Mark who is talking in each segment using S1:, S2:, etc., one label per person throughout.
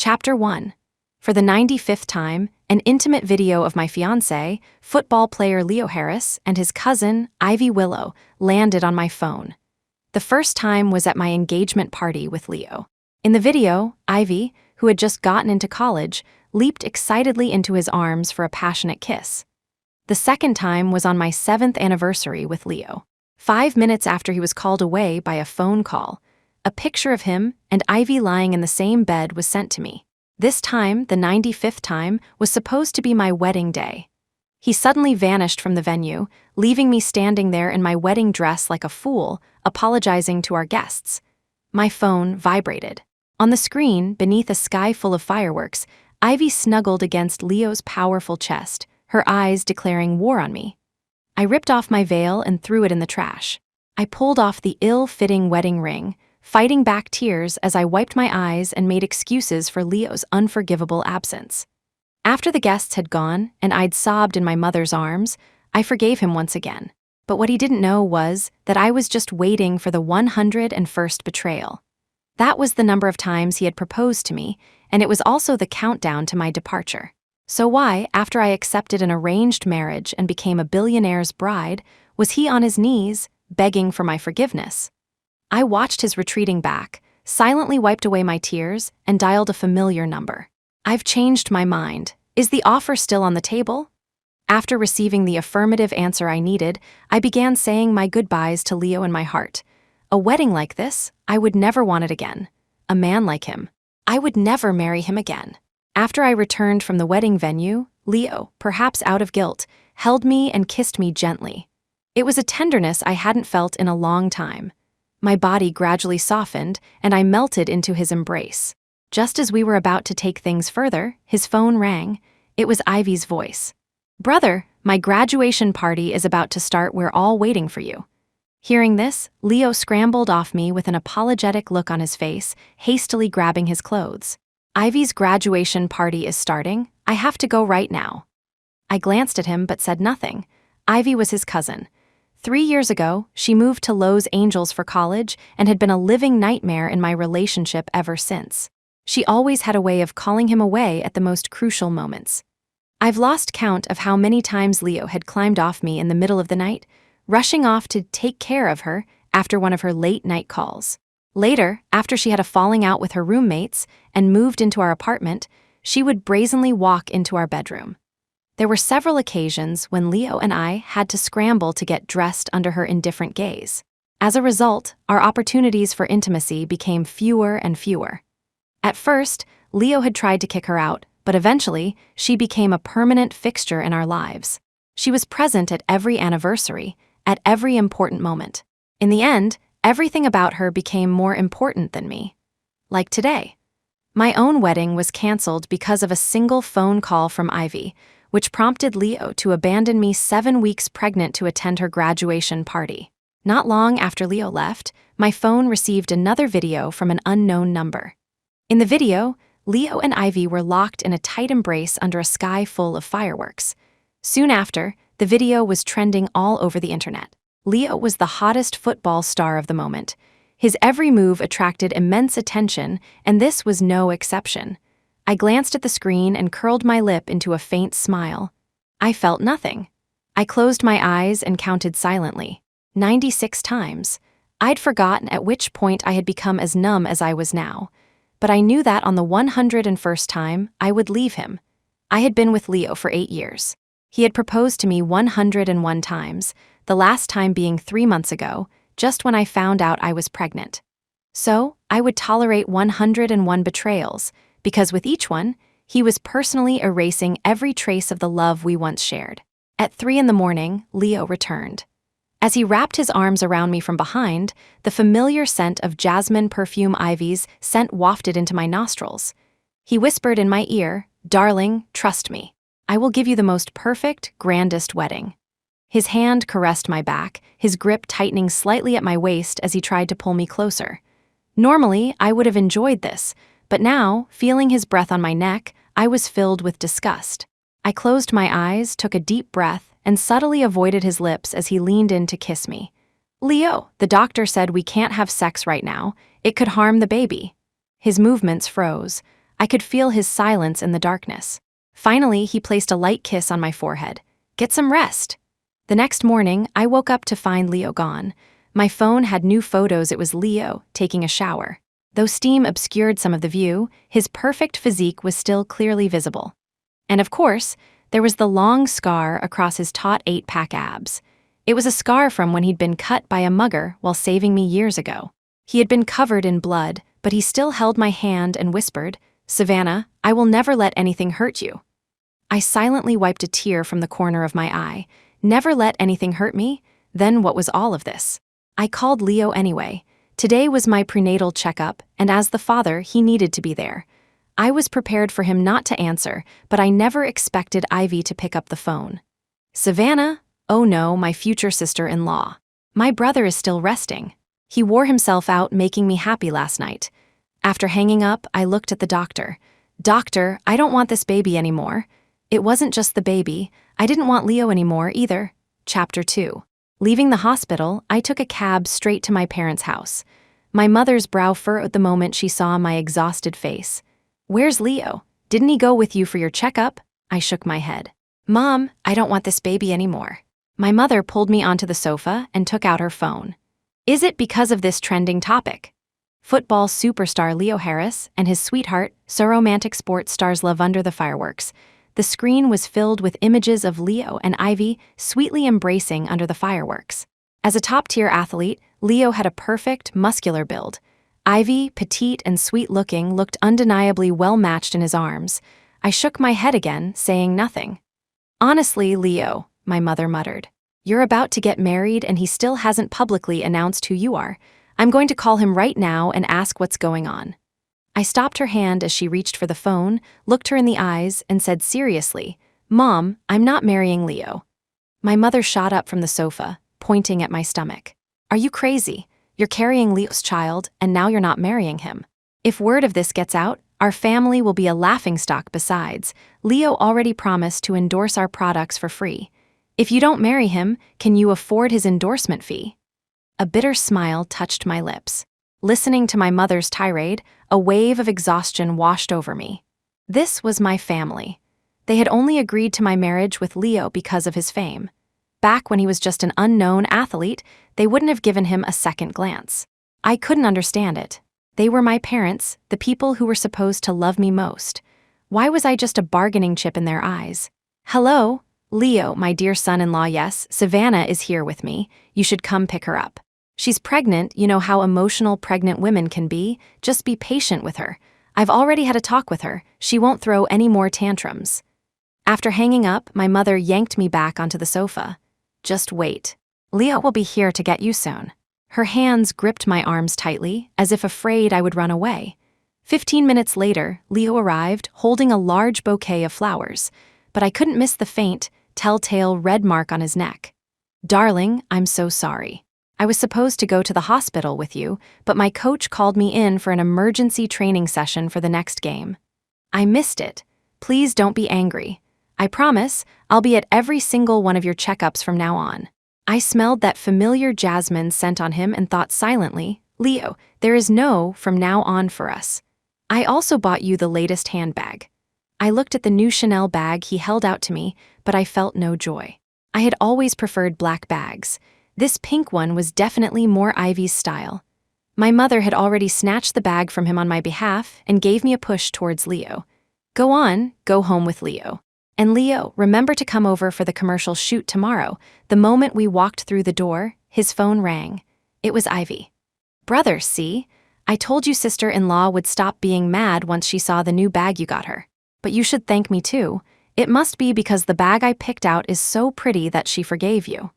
S1: Chapter 1. For the 95th time, an intimate video of my fiancé, football player Leo Harris, and his cousin, Ivy Willow, landed on my phone. The first time was at my engagement party with Leo. In the video, Ivy, who had just gotten into college, leaped excitedly into his arms for a passionate kiss. The second time was on my 7th anniversary with Leo. 5 minutes after he was called away by a phone call, a picture of him and Ivy lying in the same bed was sent to me. This time, the 95th time, was supposed to be my wedding day. He suddenly vanished from the venue, leaving me standing there in my wedding dress like a fool, apologizing to our guests. My phone vibrated. On the screen, beneath a sky full of fireworks, Ivy snuggled against Leo's powerful chest, her eyes declaring war on me. I ripped off my veil and threw it in the trash. I pulled off the ill-fitting wedding ring, fighting back tears as I wiped my eyes and made excuses for Leo's unforgivable absence. After the guests had gone and I'd sobbed in my mother's arms, I forgave him once again. But what he didn't know was that I was just waiting for the 101st betrayal. That was the number of times he had proposed to me, and it was also the countdown to my departure. So why, after I accepted an arranged marriage and became a billionaire's bride, was he on his knees, begging for my forgiveness? I watched his retreating back, silently wiped away my tears, and dialed a familiar number. I've changed my mind. Is the offer still on the table? After receiving the affirmative answer I needed, I began saying my goodbyes to Leo in my heart. A wedding like this, I would never want it again. A man like him, I would never marry him again. After I returned from the wedding venue, Leo, perhaps out of guilt, held me and kissed me gently. It was a tenderness I hadn't felt in a long time. My body gradually softened, and I melted into his embrace. Just as we were about to take things further, his phone rang. It was Ivy's voice. "Brother, my graduation party is about to start. We're all waiting for you." Hearing this, Leo scrambled off me with an apologetic look on his face, hastily grabbing his clothes. "Ivy's graduation party is starting. I have to go right now." I glanced at him but said nothing. Ivy was his cousin. 3 years ago, she moved to Los Angeles for college and had been a living nightmare in my relationship ever since. She always had a way of calling him away at the most crucial moments. I've lost count of how many times Leo had climbed off me in the middle of the night, rushing off to take care of her after one of her late-night calls. Later, after she had a falling out with her roommates and moved into our apartment, she would brazenly walk into our bedroom. There were several occasions when Leo and I had to scramble to get dressed under her indifferent gaze. As a result, our opportunities for intimacy became fewer and fewer. At first, Leo had tried to kick her out, but eventually, she became a permanent fixture in our lives. She was present at every anniversary, at every important moment. In the end, everything about her became more important than me. Like today. My own wedding was canceled because of a single phone call from Ivy, which prompted Leo to abandon me 7 weeks pregnant to attend her graduation party. Not long after Leo left, my phone received another video from an unknown number. In the video, Leo and Ivy were locked in a tight embrace under a sky full of fireworks. Soon after, the video was trending all over the internet. Leo was the hottest football star of the moment. His every move attracted immense attention, and this was no exception. I glanced at the screen and curled my lip into a faint smile. I felt nothing. I closed my eyes and counted silently. 96 times. I'd forgotten at which point I had become as numb as I was now. But I knew that on the 101st time, I would leave him. I had been with Leo for 8 years. He had proposed to me 101 times, the last time being 3 months ago, just when I found out I was pregnant. So, I would tolerate 101 betrayals, because with each one, he was personally erasing every trace of the love we once shared. At 3 in the morning, Leo returned. As he wrapped his arms around me from behind, the familiar scent of jasmine perfume Ivy's scent wafted into my nostrils. He whispered in my ear, "Darling, trust me. I will give you the most perfect, grandest wedding." His hand caressed my back, his grip tightening slightly at my waist as he tried to pull me closer. Normally, I would have enjoyed this, but now, feeling his breath on my neck, I was filled with disgust. I closed my eyes, took a deep breath, and subtly avoided his lips as he leaned in to kiss me. "Leo, the doctor said we can't have sex right now. It could harm the baby." His movements froze. I could feel his silence in the darkness. Finally, he placed a light kiss on my forehead. Get some rest. The next morning, I woke up to find Leo gone. My phone had new photos. It was Leo taking a shower. Though steam obscured some of the view, his perfect physique was still clearly visible. And of course, there was the long scar across his taut 8-pack abs. It was a scar from when he'd been cut by a mugger while saving me years ago. He had been covered in blood, but he still held my hand and whispered, "Savannah, I will never let anything hurt you." I silently wiped a tear from the corner of my eye. Never let anything hurt me? Then what was all of this? I called Leo anyway. Today was my prenatal checkup, and as the father, he needed to be there. I was prepared for him not to answer, but I never expected Ivy to pick up the phone. "Savannah? Oh no, my future sister-in-law. My brother is still resting. He wore himself out making me happy last night." After hanging up, I looked at the doctor. "Doctor, I don't want this baby anymore." It wasn't just the baby. I didn't want Leo anymore either. Chapter 2. Leaving the hospital, I took a cab straight to my parents' house. My mother's brow furrowed the moment she saw my exhausted face. "Where's Leo? Didn't he go with you for your checkup?" I shook my head. "Mom, I don't want this baby anymore." My mother pulled me onto the sofa and took out her phone. "Is it because of this trending topic? Football superstar Leo Harris and his sweetheart, so romantic sports stars love under the fireworks." The screen was filled with images of Leo and Ivy sweetly embracing under the fireworks. As a top-tier athlete, Leo had a perfect, muscular build. Ivy, petite and sweet-looking, looked undeniably well-matched in his arms. I shook my head again, saying nothing. "Honestly, Leo," my mother muttered, "you're about to get married and he still hasn't publicly announced who you are. I'm going to call him right now and ask what's going on." I stopped her hand as she reached for the phone, looked her in the eyes, and said seriously, "Mom, I'm not marrying Leo." My mother shot up from the sofa, pointing at my stomach. "Are you crazy? You're carrying Leo's child, and now you're not marrying him. If word of this gets out, our family will be a laughingstock. Besides, Leo already promised to endorse our products for free. If you don't marry him, can you afford his endorsement fee?" A bitter smile touched my lips. Listening to my mother's tirade, a wave of exhaustion washed over me. This was my family. They had only agreed to my marriage with Leo because of his fame. Back when he was just an unknown athlete, they wouldn't have given him a second glance. I couldn't understand it. They were my parents, the people who were supposed to love me most. Why was I just a bargaining chip in their eyes? "Hello, Leo, my dear son-in-law. Yes, Savannah is here with me. You should come pick her up. She's pregnant. You know how emotional pregnant women can be. Just be patient with her. I've already had a talk with her. She won't throw any more tantrums." After hanging up, my mother yanked me back onto the sofa. "Just wait. Leo will be here to get you soon." Her hands gripped my arms tightly, as if afraid I would run away. 15 minutes later, Leo arrived, holding a large bouquet of flowers, but I couldn't miss the faint, telltale red mark on his neck. "Darling, I'm so sorry. I was supposed to go to the hospital with you, but my coach called me in for an emergency training session for the next game. I missed it. Please don't be angry. I promise I'll be at every single one of your checkups from now on." I smelled that familiar jasmine scent on him and thought silently, "Leo, there is no from now on for us. I also bought you the latest handbag." I looked at the new Chanel bag he held out to me, but I felt no joy. I had always preferred black bags. This pink one was definitely more Ivy's style. My mother had already snatched the bag from him on my behalf and gave me a push towards Leo. "Go on, go home with Leo. And Leo, remember to come over for the commercial shoot tomorrow." The moment we walked through the door, his phone rang. It was Ivy. "Brother, see? I told you sister-in-law would stop being mad once she saw the new bag you got her. But you should thank me too. It must be because the bag I picked out is so pretty that she forgave you."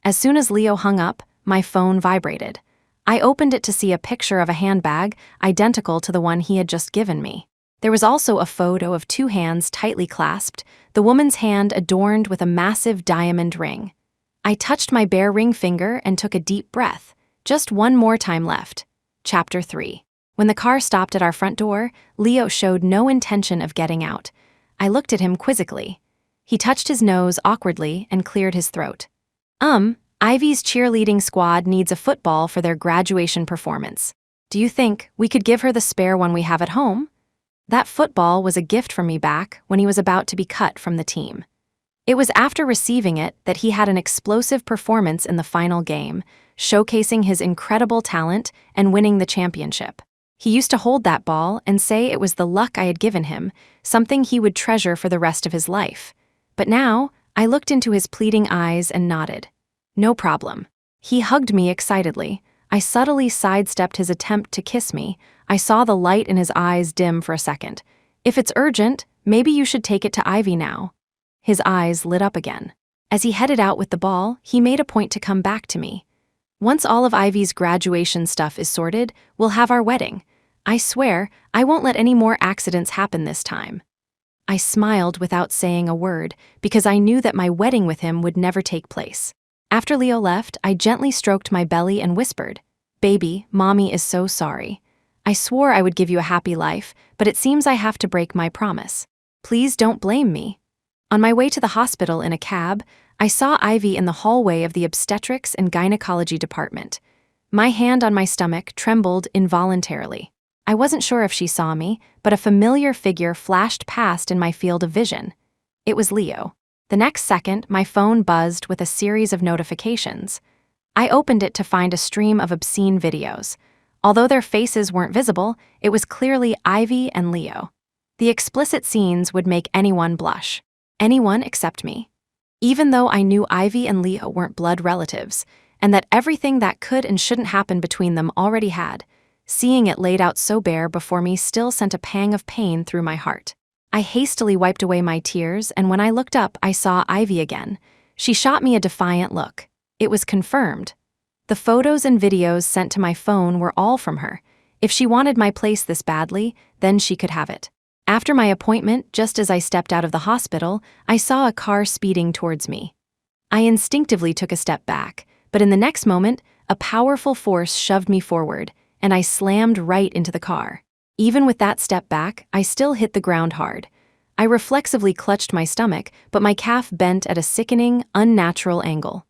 S1: As soon as Leo hung up, my phone vibrated. I opened it to see a picture of a handbag identical to the one he had just given me. There was also a photo of two hands tightly clasped, the woman's hand adorned with a massive diamond ring. I touched my bare ring finger and took a deep breath. Just one more time left. Chapter 3. When the car stopped at our front door, Leo showed no intention of getting out. I looked at him quizzically. He touched his nose awkwardly and cleared his throat. Ivy's cheerleading squad needs a football for their graduation performance. Do you think we could give her the spare one we have at home?" That football was a gift from me back when he was about to be cut from the team. It was after receiving it that he had an explosive performance in the final game, showcasing his incredible talent and winning the championship. He used to hold that ball and say it was the luck I had given him, something he would treasure for the rest of his life. But now, I looked into his pleading eyes and nodded. No problem. He hugged me excitedly. I subtly sidestepped his attempt to kiss me. I saw the light in his eyes dim for a second. If it's urgent, maybe you should take it to Ivy now. His eyes lit up again. As he headed out with the ball, he made a point to come back to me. Once all of Ivy's graduation stuff is sorted, we'll have our wedding. I swear, I won't let any more accidents happen this time. I smiled without saying a word, because I knew that my wedding with him would never take place. After Leo left, I gently stroked my belly and whispered, "Baby, Mommy is so sorry. I swore I would give you a happy life, but it seems I have to break my promise. Please don't blame me." On my way to the hospital in a cab, I saw Ivy in the hallway of the obstetrics and gynecology department. My hand on my stomach trembled involuntarily. I wasn't sure if she saw me, but a familiar figure flashed past in my field of vision. It was Leo. The next second, my phone buzzed with a series of notifications. I opened it to find a stream of obscene videos. Although their faces weren't visible, it was clearly Ivy and Leo. The explicit scenes would make anyone blush. Anyone except me. Even though I knew Ivy and Leo weren't blood relatives, and that everything that could and shouldn't happen between them already had, seeing it laid out so bare before me still sent a pang of pain through my heart. I hastily wiped away my tears, and when I looked up, I saw Ivy again. She shot me a defiant look. It was confirmed. The photos and videos sent to my phone were all from her. If she wanted my place this badly, then she could have it. After my appointment, just as I stepped out of the hospital, I saw a car speeding towards me. I instinctively took a step back, but in the next moment, a powerful force shoved me forward, and I slammed right into the car. Even with that step back, I still hit the ground hard. I reflexively clutched my stomach, but my calf bent at a sickening, unnatural angle.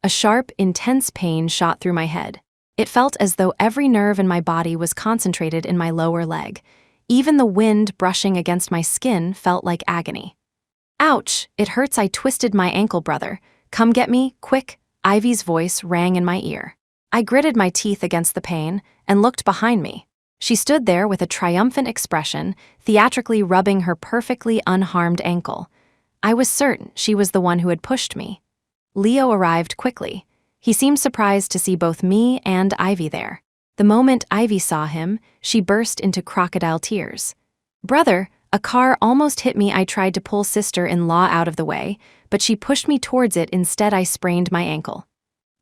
S1: A sharp, intense pain shot through my head. It felt as though every nerve in my body was concentrated in my lower leg. Even the wind brushing against my skin felt like agony. "Ouch, it hurts." I twisted my ankle, "Brother. Come get me, quick." Ivy's voice rang in my ear. I gritted my teeth against the pain and looked behind me. She stood there with a triumphant expression, theatrically rubbing her perfectly unharmed ankle. I was certain she was the one who had pushed me. Leo arrived quickly. He seemed surprised to see both me and Ivy there. The moment Ivy saw him, she burst into crocodile tears. "Brother, a car almost hit me." I tried to pull sister-in-law out of the way, but she pushed me towards it. Instead, I sprained my ankle.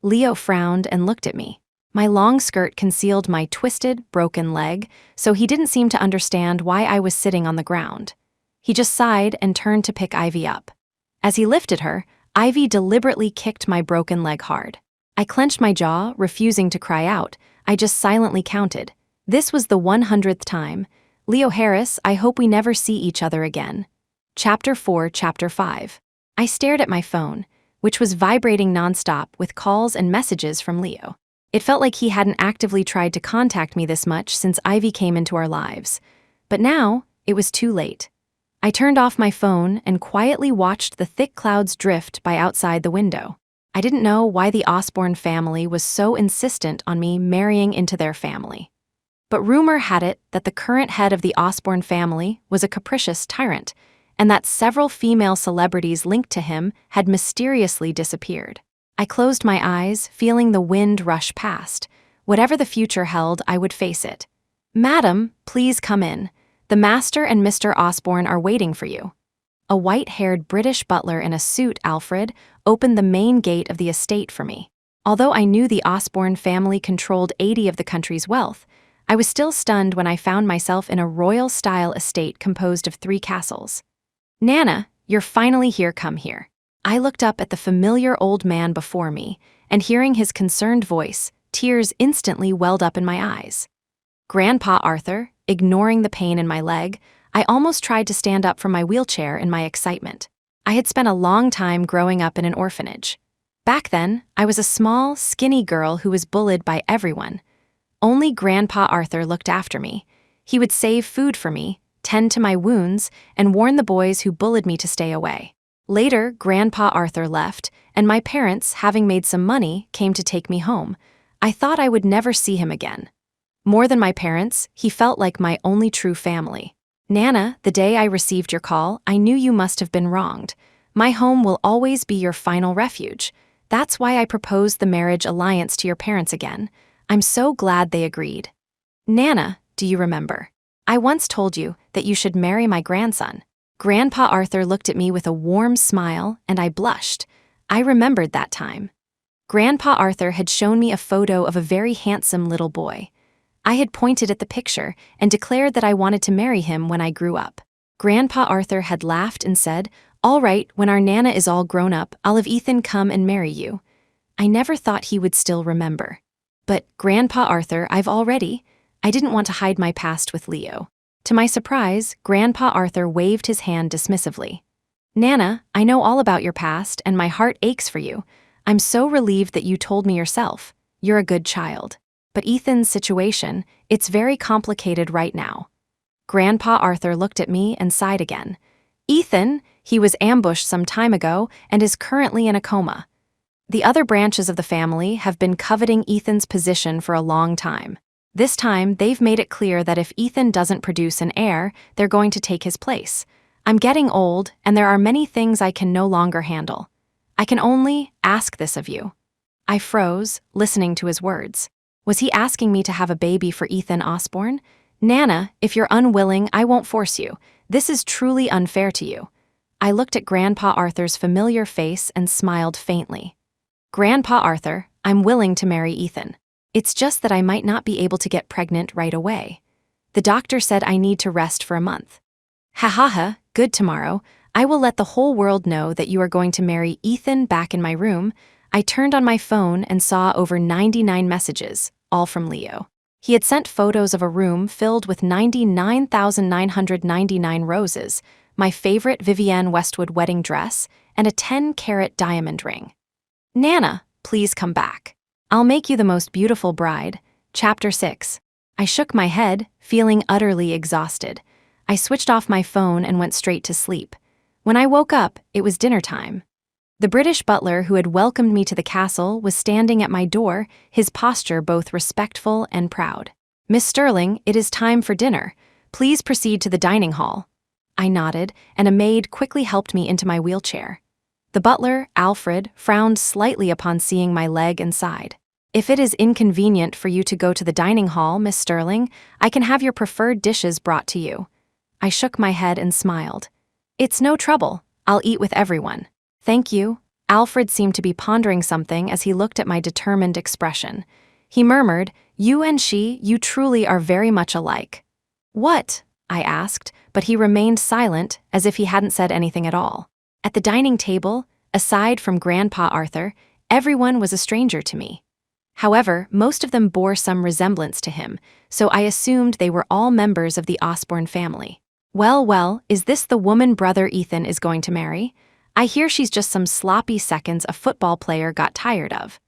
S1: Leo frowned and looked at me. My long skirt concealed my twisted, broken leg, so he didn't seem to understand why I was sitting on the ground. He just sighed and turned to pick Ivy up. As he lifted her, Ivy deliberately kicked my broken leg hard. I clenched my jaw, refusing to cry out. I just silently counted. This was the 100th time. "Leo Harris, I hope we never see each other again." Chapter 4, Chapter 5. I stared at my phone, which was vibrating nonstop with calls and messages from Leo. It felt like he hadn't actively tried to contact me this much since Ivy came into our lives. But now, it was too late. I turned off my phone and quietly watched the thick clouds drift by outside the window. I didn't know why the Osborne family was so insistent on me marrying into their family. But rumor had it that the current head of the Osborne family was a capricious tyrant, and that several female celebrities linked to him had mysteriously disappeared. I closed my eyes, feeling the wind rush past. Whatever the future held, I would face it. "Madam, please come in. The Master and Mr. Osborne are waiting for you." A white-haired British butler in a suit, Alfred, opened the main gate of the estate for me. Although I knew the Osborne family controlled 80% of the country's wealth, I was still stunned when I found myself in a royal-style estate composed of 3 castles. "Nana, you're finally here, come here." I looked up at the familiar old man before me, and hearing his concerned voice, tears instantly welled up in my eyes. "Grandpa Arthur," ignoring the pain in my leg, I almost tried to stand up from my wheelchair in my excitement. I had spent a long time growing up in an orphanage. Back then, I was a small, skinny girl who was bullied by everyone. Only Grandpa Arthur looked after me. He would save food for me, tend to my wounds, and warn the boys who bullied me to stay away. Later, Grandpa Arthur left, and my parents, having made some money, came to take me home. I thought I would never see him again. More than my parents, he felt like my only true family. Nana, the day I received your call, I knew you must have been wronged. My home will always be your final refuge. That's why I proposed the marriage alliance to your parents again. I'm so glad they agreed. Nana, do you remember? I once told you that you should marry my grandson. Grandpa Arthur looked at me with a warm smile, and I blushed. I remembered that time. Grandpa Arthur had shown me a photo of a very handsome little boy. I had pointed at the picture and declared that I wanted to marry him when I grew up. Grandpa Arthur had laughed and said, "All right, when our Nana is all grown up, I'll have Ethan come and marry you." I never thought he would still remember. But, Grandpa Arthur, I didn't want to hide my past with Leo. To my surprise, Grandpa Arthur waved his hand dismissively. Nana, I know all about your past, and my heart aches for you. I'm so relieved that you told me yourself. You're a good child. But Ethan's situation, it's very complicated right now. Grandpa Arthur looked at me and sighed again. Ethan, he was ambushed some time ago and is currently in a coma. The other branches of the family have been coveting Ethan's position for a long time. This time, they've made it clear that if Ethan doesn't produce an heir, they're going to take his place. I'm getting old, and there are many things I can no longer handle. I can only ask this of you. I froze, listening to his words. Was he asking me to have a baby for Ethan Osborne? Nana, if you're unwilling, I won't force you. This is truly unfair to you. I looked at Grandpa Arthur's familiar face and smiled faintly. Grandpa Arthur, I'm willing to marry Ethan. It's just that I might not be able to get pregnant right away. The doctor said I need to rest for a month. Ha ha ha, good tomorrow. I will let the whole world know that you are going to marry Ethan back in my room. I turned on my phone and saw over 99 messages, all from Leo. He had sent photos of a room filled with 99,999 roses, my favorite Vivienne Westwood wedding dress, and a 10-carat diamond ring. Nana, please come back. I'll make you the most beautiful bride. Chapter 6. I shook my head, feeling utterly exhausted. I switched off my phone and went straight to sleep. When I woke up, it was dinner time. The British butler who had welcomed me to the castle was standing at my door, his posture both respectful and proud. Miss Sterling, it is time for dinner. Please proceed to the dining hall. I nodded, and a maid quickly helped me into my wheelchair. The butler, Alfred, frowned slightly upon seeing my leg and sighed. If it is inconvenient for you to go to the dining hall, Miss Sterling, I can have your preferred dishes brought to you. I shook my head and smiled. It's no trouble. I'll eat with everyone. Thank you. Alfred seemed to be pondering something as he looked at my determined expression. He murmured, You and she, you truly are very much alike. What? I asked, but he remained silent as if he hadn't said anything at all. At the dining table, aside from Grandpa Arthur, everyone was a stranger to me. However, most of them bore some resemblance to him, so I assumed they were all members of the Osborne family. Well, is this the woman brother Ethan is going to marry? I hear she's just some sloppy seconds a football player got tired of.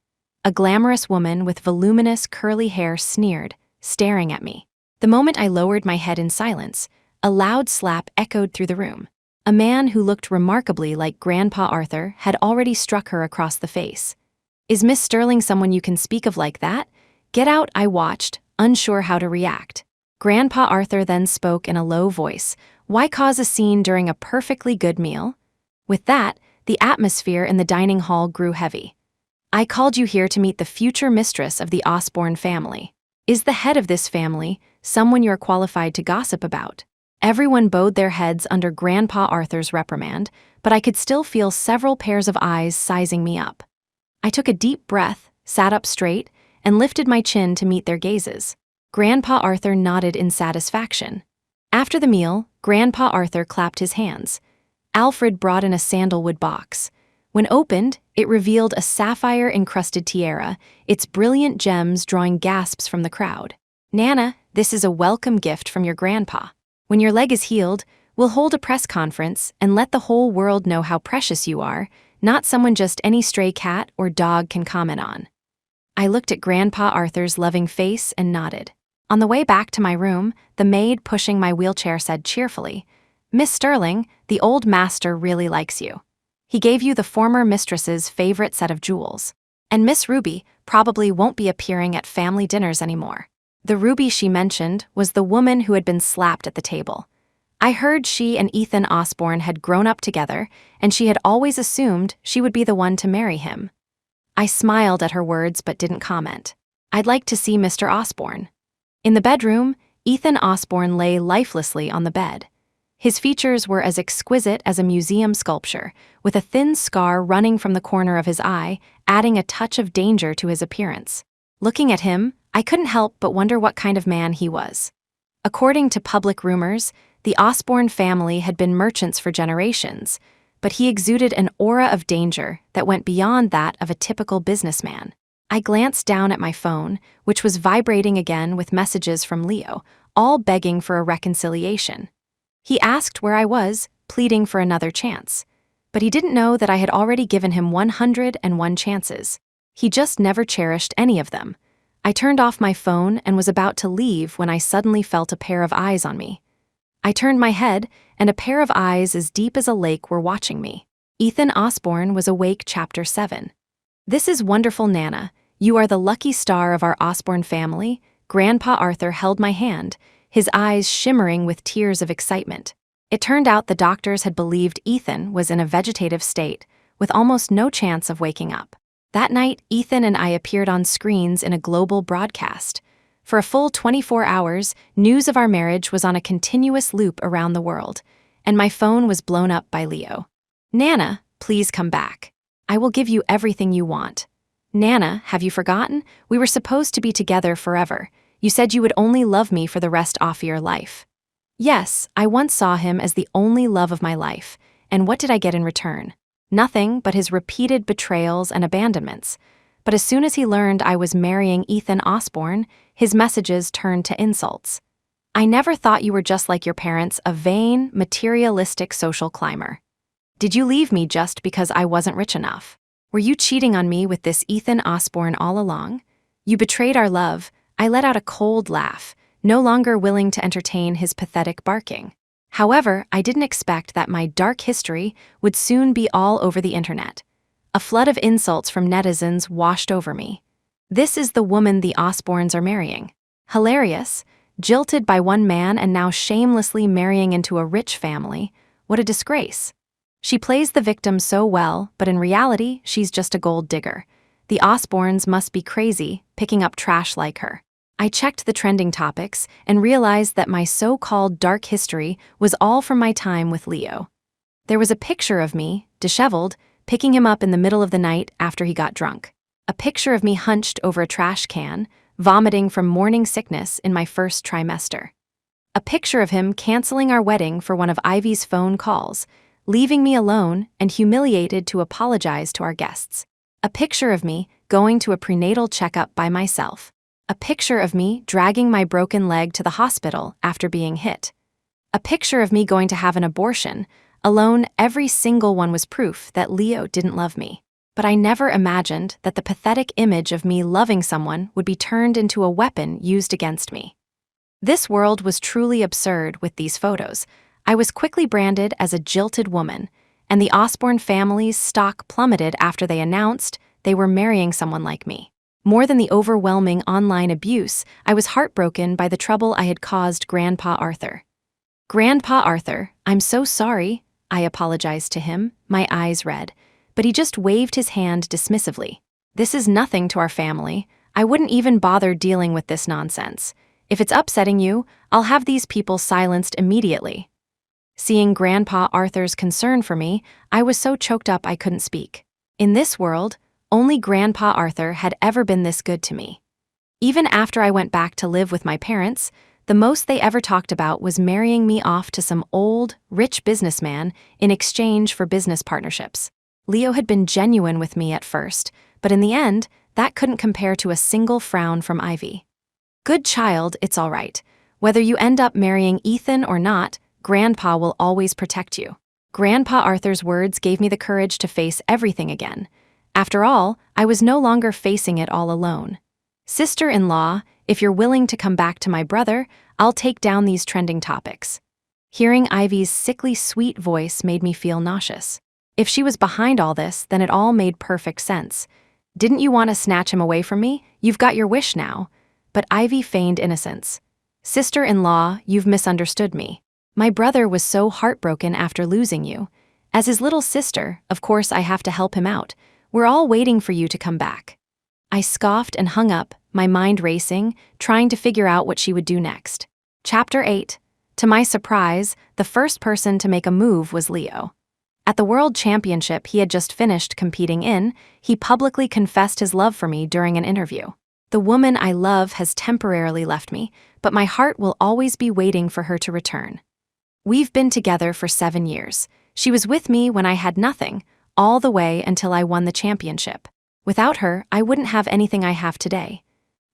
S1: A glamorous woman with voluminous curly hair sneered, staring at me. The moment I lowered my head in silence, a loud slap echoed through the room. A man who looked remarkably like Grandpa Arthur had already struck her across the face. Is Miss Sterling someone you can speak of like that? Get out, I watched, unsure how to react. Grandpa Arthur then spoke in a low voice. Why cause a scene during a perfectly good meal? With that, the atmosphere in the dining hall grew heavy. I called you here to meet the future mistress of the Osborne family. Is the head of this family someone you're qualified to gossip about? Everyone bowed their heads under Grandpa Arthur's reprimand, but I could still feel several pairs of eyes sizing me up. I took a deep breath, sat up straight, and lifted my chin to meet their gazes. Grandpa Arthur nodded in satisfaction. After the meal, Grandpa Arthur clapped his hands. Alfred brought in a sandalwood box. When opened, it revealed a sapphire-encrusted tiara, its brilliant gems drawing gasps from the crowd. Nana, this is a welcome gift from your grandpa. When your leg is healed, we'll hold a press conference and let the whole world know how precious you are, not someone just any stray cat or dog can comment on. I looked at Grandpa Arthur's loving face and nodded. On the way back to my room, the maid pushing my wheelchair said cheerfully, "Miss Sterling, the old master really likes you. He gave you the former mistress's favorite set of jewels. And Miss Ruby probably won't be appearing at family dinners anymore." The Ruby she mentioned was the woman who had been slapped at the table. I heard she and Ethan Osborne had grown up together, and she had always assumed she would be the one to marry him. I smiled at her words but didn't comment. I'd like to see Mr. Osborne. In the bedroom, Ethan Osborne lay lifelessly on the bed. His features were as exquisite as a museum sculpture, with a thin scar running from the corner of his eye, adding a touch of danger to his appearance. Looking at him, I couldn't help but wonder what kind of man he was. According to public rumors, the Osborne family had been merchants for generations, but he exuded an aura of danger that went beyond that of a typical businessman. I glanced down at my phone, which was vibrating again with messages from Leo, all begging for a reconciliation. He asked where I was, pleading for another chance. But he didn't know that I had already given him 101 chances. He just never cherished any of them. I turned off my phone and was about to leave when I suddenly felt a pair of eyes on me. I turned my head, and a pair of eyes as deep as a lake were watching me. Ethan Osborne was awake. Chapter 7. "This is wonderful, Nana. You are the lucky star of our Osborne family." Grandpa Arthur held my hand, his eyes shimmering with tears of excitement. It turned out the doctors had believed Ethan was in a vegetative state, with almost no chance of waking up. That night, Ethan and I appeared on screens in a global broadcast. For a full 24 hours, news of our marriage was on a continuous loop around the world, and my phone was blown up by Leo. "Nana, please come back. I will give you everything you want." "Nana, have you forgotten? We were supposed to be together forever. You said you would only love me for the rest of your life." Yes, I once saw him as the only love of my life, and what did I get in return? Nothing but his repeated betrayals and abandonments. But as soon as he learned I was marrying Ethan Osborne, his messages turned to insults. "I never thought you were just like your parents, a vain, materialistic social climber. Did you leave me just because I wasn't rich enough? Were you cheating on me with this Ethan Osborne all along? You betrayed our love." I let out a cold laugh, no longer willing to entertain his pathetic barking. However, I didn't expect that my dark history would soon be all over the internet. A flood of insults from netizens washed over me. "This is the woman the Osbornes are marrying. Hilarious. Jilted by one man and now shamelessly marrying into a rich family. What a disgrace. She plays the victim so well, but in reality, she's just a gold digger. The Osbornes must be crazy, picking up trash like her." I checked the trending topics and realized that my so-called dark history was all from my time with Leo. There was a picture of me, disheveled, picking him up in the middle of the night after he got drunk. A picture of me hunched over a trash can, vomiting from morning sickness in my first trimester. A picture of him canceling our wedding for one of Ivy's phone calls, leaving me alone and humiliated to apologize to our guests. A picture of me going to a prenatal checkup by myself. A picture of me dragging my broken leg to the hospital after being hit. A picture of me going to have an abortion. Alone, every single one was proof that Leo didn't love me. But I never imagined that the pathetic image of me loving someone would be turned into a weapon used against me. This world was truly absurd with these photos. I was quickly branded as a jilted woman, and the Osborne family's stock plummeted after they announced they were marrying someone like me. More than the overwhelming online abuse, I was heartbroken by the trouble I had caused Grandpa Arthur. "Grandpa Arthur, I'm so sorry," I apologized to him, my eyes red, but he just waved his hand dismissively. "This is nothing to our family. I wouldn't even bother dealing with this nonsense. If it's upsetting you, I'll have these people silenced immediately." Seeing Grandpa Arthur's concern for me, I was so choked up I couldn't speak. In this world, only Grandpa Arthur had ever been this good to me. Even after I went back to live with my parents, the most they ever talked about was marrying me off to some old, rich businessman in exchange for business partnerships. Leo had been genuine with me at first, but in the end, that couldn't compare to a single frown from Ivy. "Good child, it's all right. Whether you end up marrying Ethan or not, Grandpa will always protect you." Grandpa Arthur's words gave me the courage to face everything again. After all, I was no longer facing it all alone. "Sister-in-law, If you're willing to come back to my brother, I'll take down these trending topics." Hearing Ivy's sickly sweet voice made me feel nauseous. If she was behind all this, then it all made perfect sense. "Didn't you want to snatch him away from me? You've got your wish now." But Ivy feigned innocence. "Sister-in-law, you've misunderstood me. My brother was so heartbroken after losing you. As his little sister, of course I have to help him out. We're all waiting for you to come back." I scoffed and hung up, my mind racing, trying to figure out what she would do next. Chapter 8. To my surprise, the first person to make a move was Leo. At the World Championship he had just finished competing in, he publicly confessed his love for me during an interview. "The woman I love has temporarily left me, but my heart will always be waiting for her to return. We've been together for 7 years. She was with me when I had nothing, all the way until I won the championship. Without her, I wouldn't have anything I have today.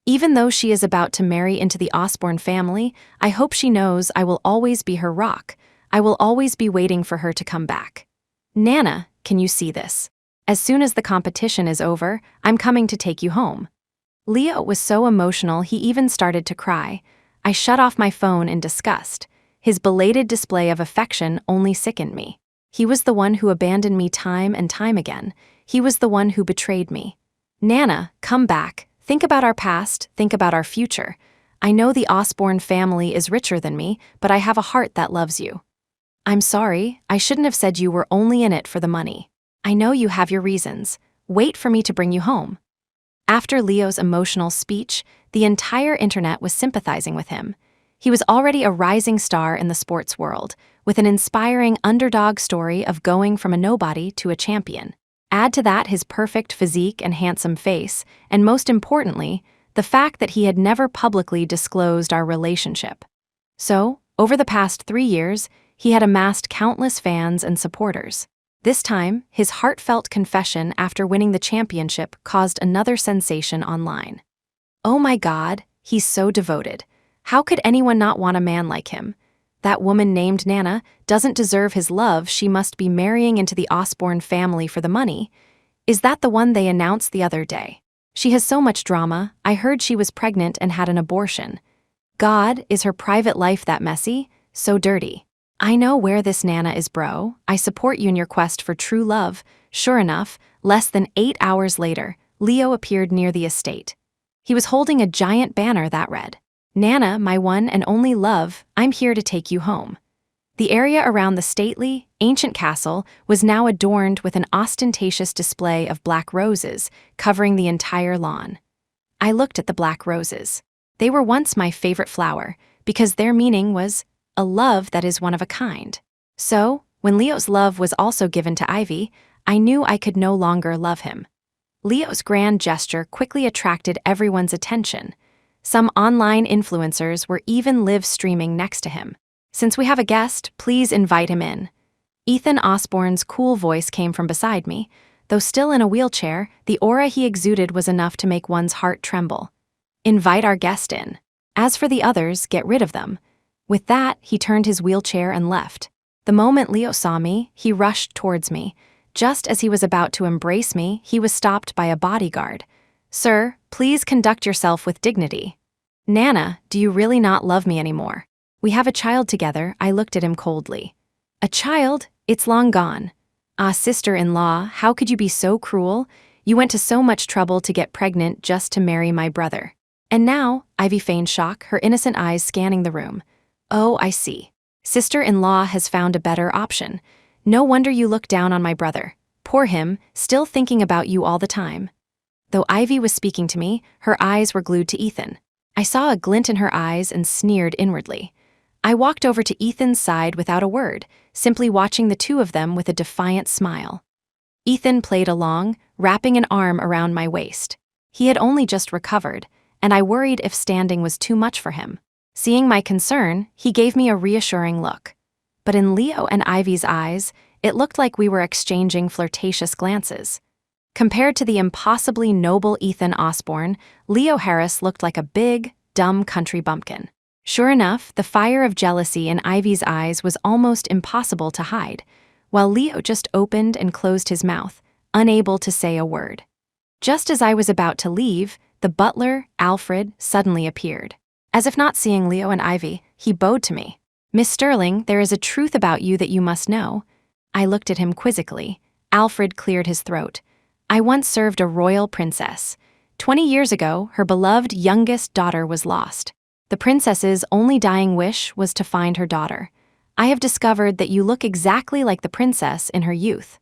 S1: Even though she is about to marry into the Osborne family, I hope she knows I will always be her rock. I will always be waiting for her to come back. Nana, can you see this? As soon as the competition is over, I'm coming to take you home." Leo was so emotional he even started to cry. I shut off my phone in disgust. His belated display of affection only sickened me. He was the one who abandoned me time and time again. He was the one who betrayed me. "Nana, come back. Think about our past, think about our future. I know the Osborne family is richer than me, but I have a heart that loves you. I'm sorry, I shouldn't have said you were only in it for the money. I know you have your reasons. Wait for me to bring you home." After Leo's emotional speech, the entire internet was sympathizing with him. He was already a rising star in the sports world, with an inspiring underdog story of going from a nobody to a champion. Add to that his perfect physique and handsome face, and most importantly, the fact that he had never publicly disclosed our relationship. So, over the past 3 years, he had amassed countless fans and supporters. This time, his heartfelt confession after winning the championship caused another sensation online. "Oh my God, he's so devoted. How could anyone not want a man like him? That woman named Nana doesn't deserve his love. She must be marrying into the Osborne family for the money. Is that the one they announced the other day? She has so much drama. I heard she was pregnant and had an abortion. God, is her private life that messy? So dirty. I know where this Nana is, bro. I support you in your quest for true love." Sure enough, less than 8 hours later, Leo appeared near the estate. He was holding a giant banner that read, "Nana, my one and only love, I'm here to take you home." The area around the stately, ancient castle was now adorned with an ostentatious display of black roses covering the entire lawn. I looked at the black roses. They were once my favorite flower because their meaning was a love that is one of a kind. So, when Leo's love was also given to Ivy, I knew I could no longer love him. Leo's grand gesture quickly attracted everyone's attention. Some online influencers were even live streaming next to him. "Since we have a guest, please invite him in." Ethan Osborne's cool voice came from beside me. Though still in a wheelchair, the aura he exuded was enough to make one's heart tremble. "Invite our guest in. As for the others, get rid of them." With that, he turned his wheelchair and left. The moment Leo saw me, he rushed towards me. Just as he was about to embrace me, he was stopped by a bodyguard. "Sir, please conduct yourself with dignity." "Nana, do you really not love me anymore? We have a child together." I looked at him coldly. "A child? It's long gone." "Ah, sister-in-law, how could you be so cruel? You went to so much trouble to get pregnant just to marry my brother. And now," Ivy feigned shock, her innocent eyes scanning the room. "Oh, I see. Sister-in-law has found a better option. No wonder you look down on my brother. Poor him, still thinking about you all the time." Though Ivy was speaking to me, her eyes were glued to Ethan. I saw a glint in her eyes and sneered inwardly. I walked over to Ethan's side without a word, simply watching the two of them with a defiant smile. Ethan played along, wrapping an arm around my waist. He had only just recovered, and I worried if standing was too much for him. Seeing my concern, he gave me a reassuring look. But in Leo and Ivy's eyes, it looked like we were exchanging flirtatious glances. Compared to the impossibly noble Ethan Osborne, Leo Harris looked like a big, dumb country bumpkin. Sure enough, the fire of jealousy in Ivy's eyes was almost impossible to hide, while Leo just opened and closed his mouth, unable to say a word. Just as I was about to leave, the butler, Alfred, suddenly appeared. As if not seeing Leo and Ivy, he bowed to me. "Miss Sterling, there is a truth about you that you must know." I looked at him quizzically. Alfred cleared his throat. "I once served a royal princess. 20 years ago, her beloved youngest daughter was lost. The princess's only dying wish was to find her daughter. I have discovered that you look exactly like the princess in her youth."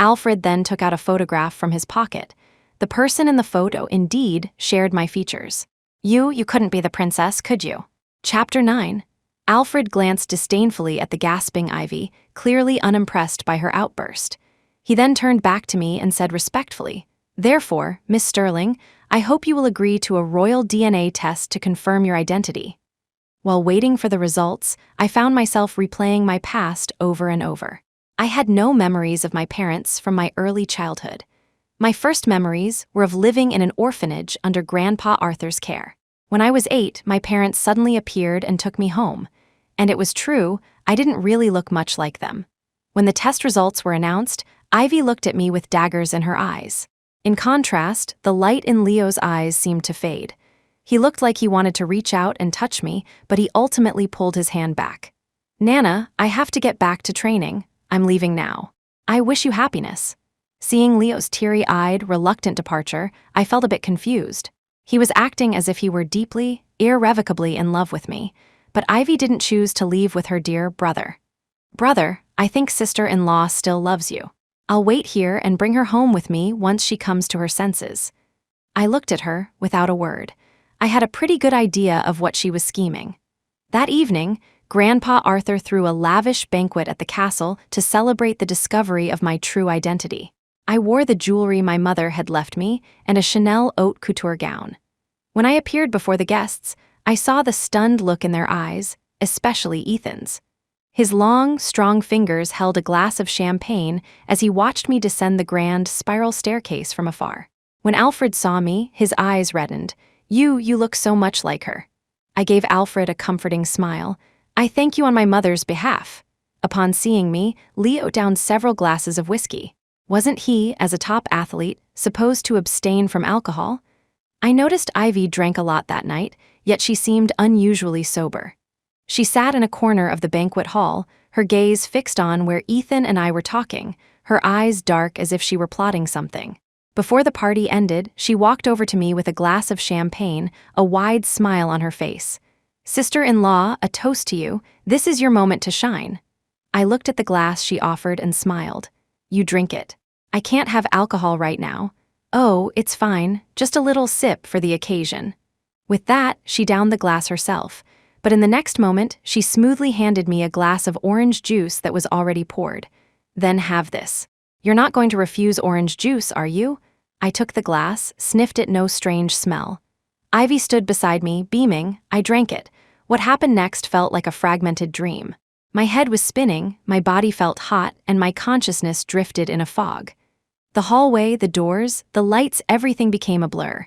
S1: Alfred then took out a photograph from his pocket. The person in the photo indeed shared my features. You couldn't be the princess, could you?" Chapter 9. Alfred glanced disdainfully at the gasping Ivy, clearly unimpressed by her outburst. He then turned back to me and said respectfully, "Therefore, Miss Sterling, I hope you will agree to a royal DNA test to confirm your identity." While waiting for the results, I found myself replaying my past over and over. I had no memories of my parents from my early childhood. My first memories were of living in an orphanage under Grandpa Arthur's care. When I was 8, my parents suddenly appeared and took me home. And it was true, I didn't really look much like them. When the test results were announced, Ivy looked at me with daggers in her eyes. In contrast, the light in Leo's eyes seemed to fade. He looked like he wanted to reach out and touch me, but he ultimately pulled his hand back. "Nana, I have to get back to training. I'm leaving now. I wish you happiness." Seeing Leo's teary-eyed, reluctant departure, I felt a bit confused. He was acting as if he were deeply, irrevocably in love with me, but Ivy didn't choose to leave with her dear brother. "Brother, I think sister-in-law still loves you. I'll wait here and bring her home with me once she comes to her senses." I looked at her without a word. I had a pretty good idea of what she was scheming. That evening, Grandpa Arthur threw a lavish banquet at the castle to celebrate the discovery of my true identity. I wore the jewelry my mother had left me and a Chanel haute couture gown. When I appeared before the guests, I saw the stunned look in their eyes, especially Ethan's. His long, strong fingers held a glass of champagne as he watched me descend the grand, spiral staircase from afar. When Alfred saw me, his eyes reddened. You look so much like her." I gave Alfred a comforting smile. "I thank you on my mother's behalf." Upon seeing me, Leo downed several glasses of whiskey. Wasn't he, as a top athlete, supposed to abstain from alcohol? I noticed Ivy drank a lot that night, yet she seemed unusually sober. She sat in a corner of the banquet hall, her gaze fixed on where Ethan and I were talking, her eyes dark as if she were plotting something. Before the party ended, she walked over to me with a glass of champagne, a wide smile on her face. "Sister-in-law, a toast to you. This is your moment to shine." I looked at the glass she offered and smiled. "You drink it. I can't have alcohol right now." "Oh, it's fine, just a little sip for the occasion." With that, she downed the glass herself, but in the next moment, she smoothly handed me a glass of orange juice that was already poured. "Then have this. You're not going to refuse orange juice, are you?" I took the glass, sniffed at no strange smell. Ivy stood beside me, beaming. I drank it. What happened next felt like a fragmented dream. My head was spinning, my body felt hot, and my consciousness drifted in a fog. The hallway, the doors, the lights, everything became a blur.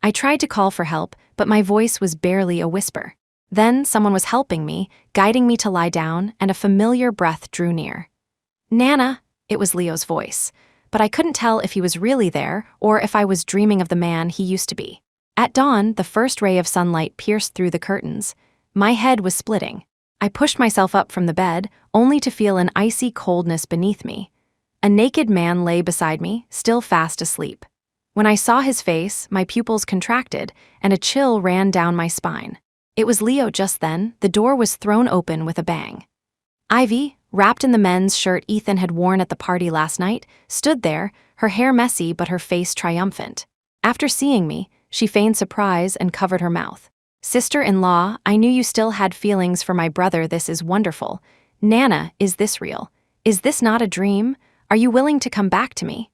S1: I tried to call for help, but my voice was barely a whisper. Then someone was helping me, guiding me to lie down, and a familiar breath drew near. "Nana," it was Leo's voice, but I couldn't tell if he was really there or if I was dreaming of the man he used to be. At dawn, the first ray of sunlight pierced through the curtains. My head was splitting. I pushed myself up from the bed, only to feel an icy coldness beneath me. A naked man lay beside me, still fast asleep. When I saw his face, my pupils contracted, and a chill ran down my spine. It was Leo just then. The door was thrown open with a bang. Ivy, wrapped in the men's shirt Ethan had worn at the party last night, stood there, her hair messy but her face triumphant. After seeing me, she feigned surprise and covered her mouth. "Sister-in-law, I knew you still had feelings for my brother. This is wonderful. Nana, is this real? Is this not a dream? Are you willing to come back to me?"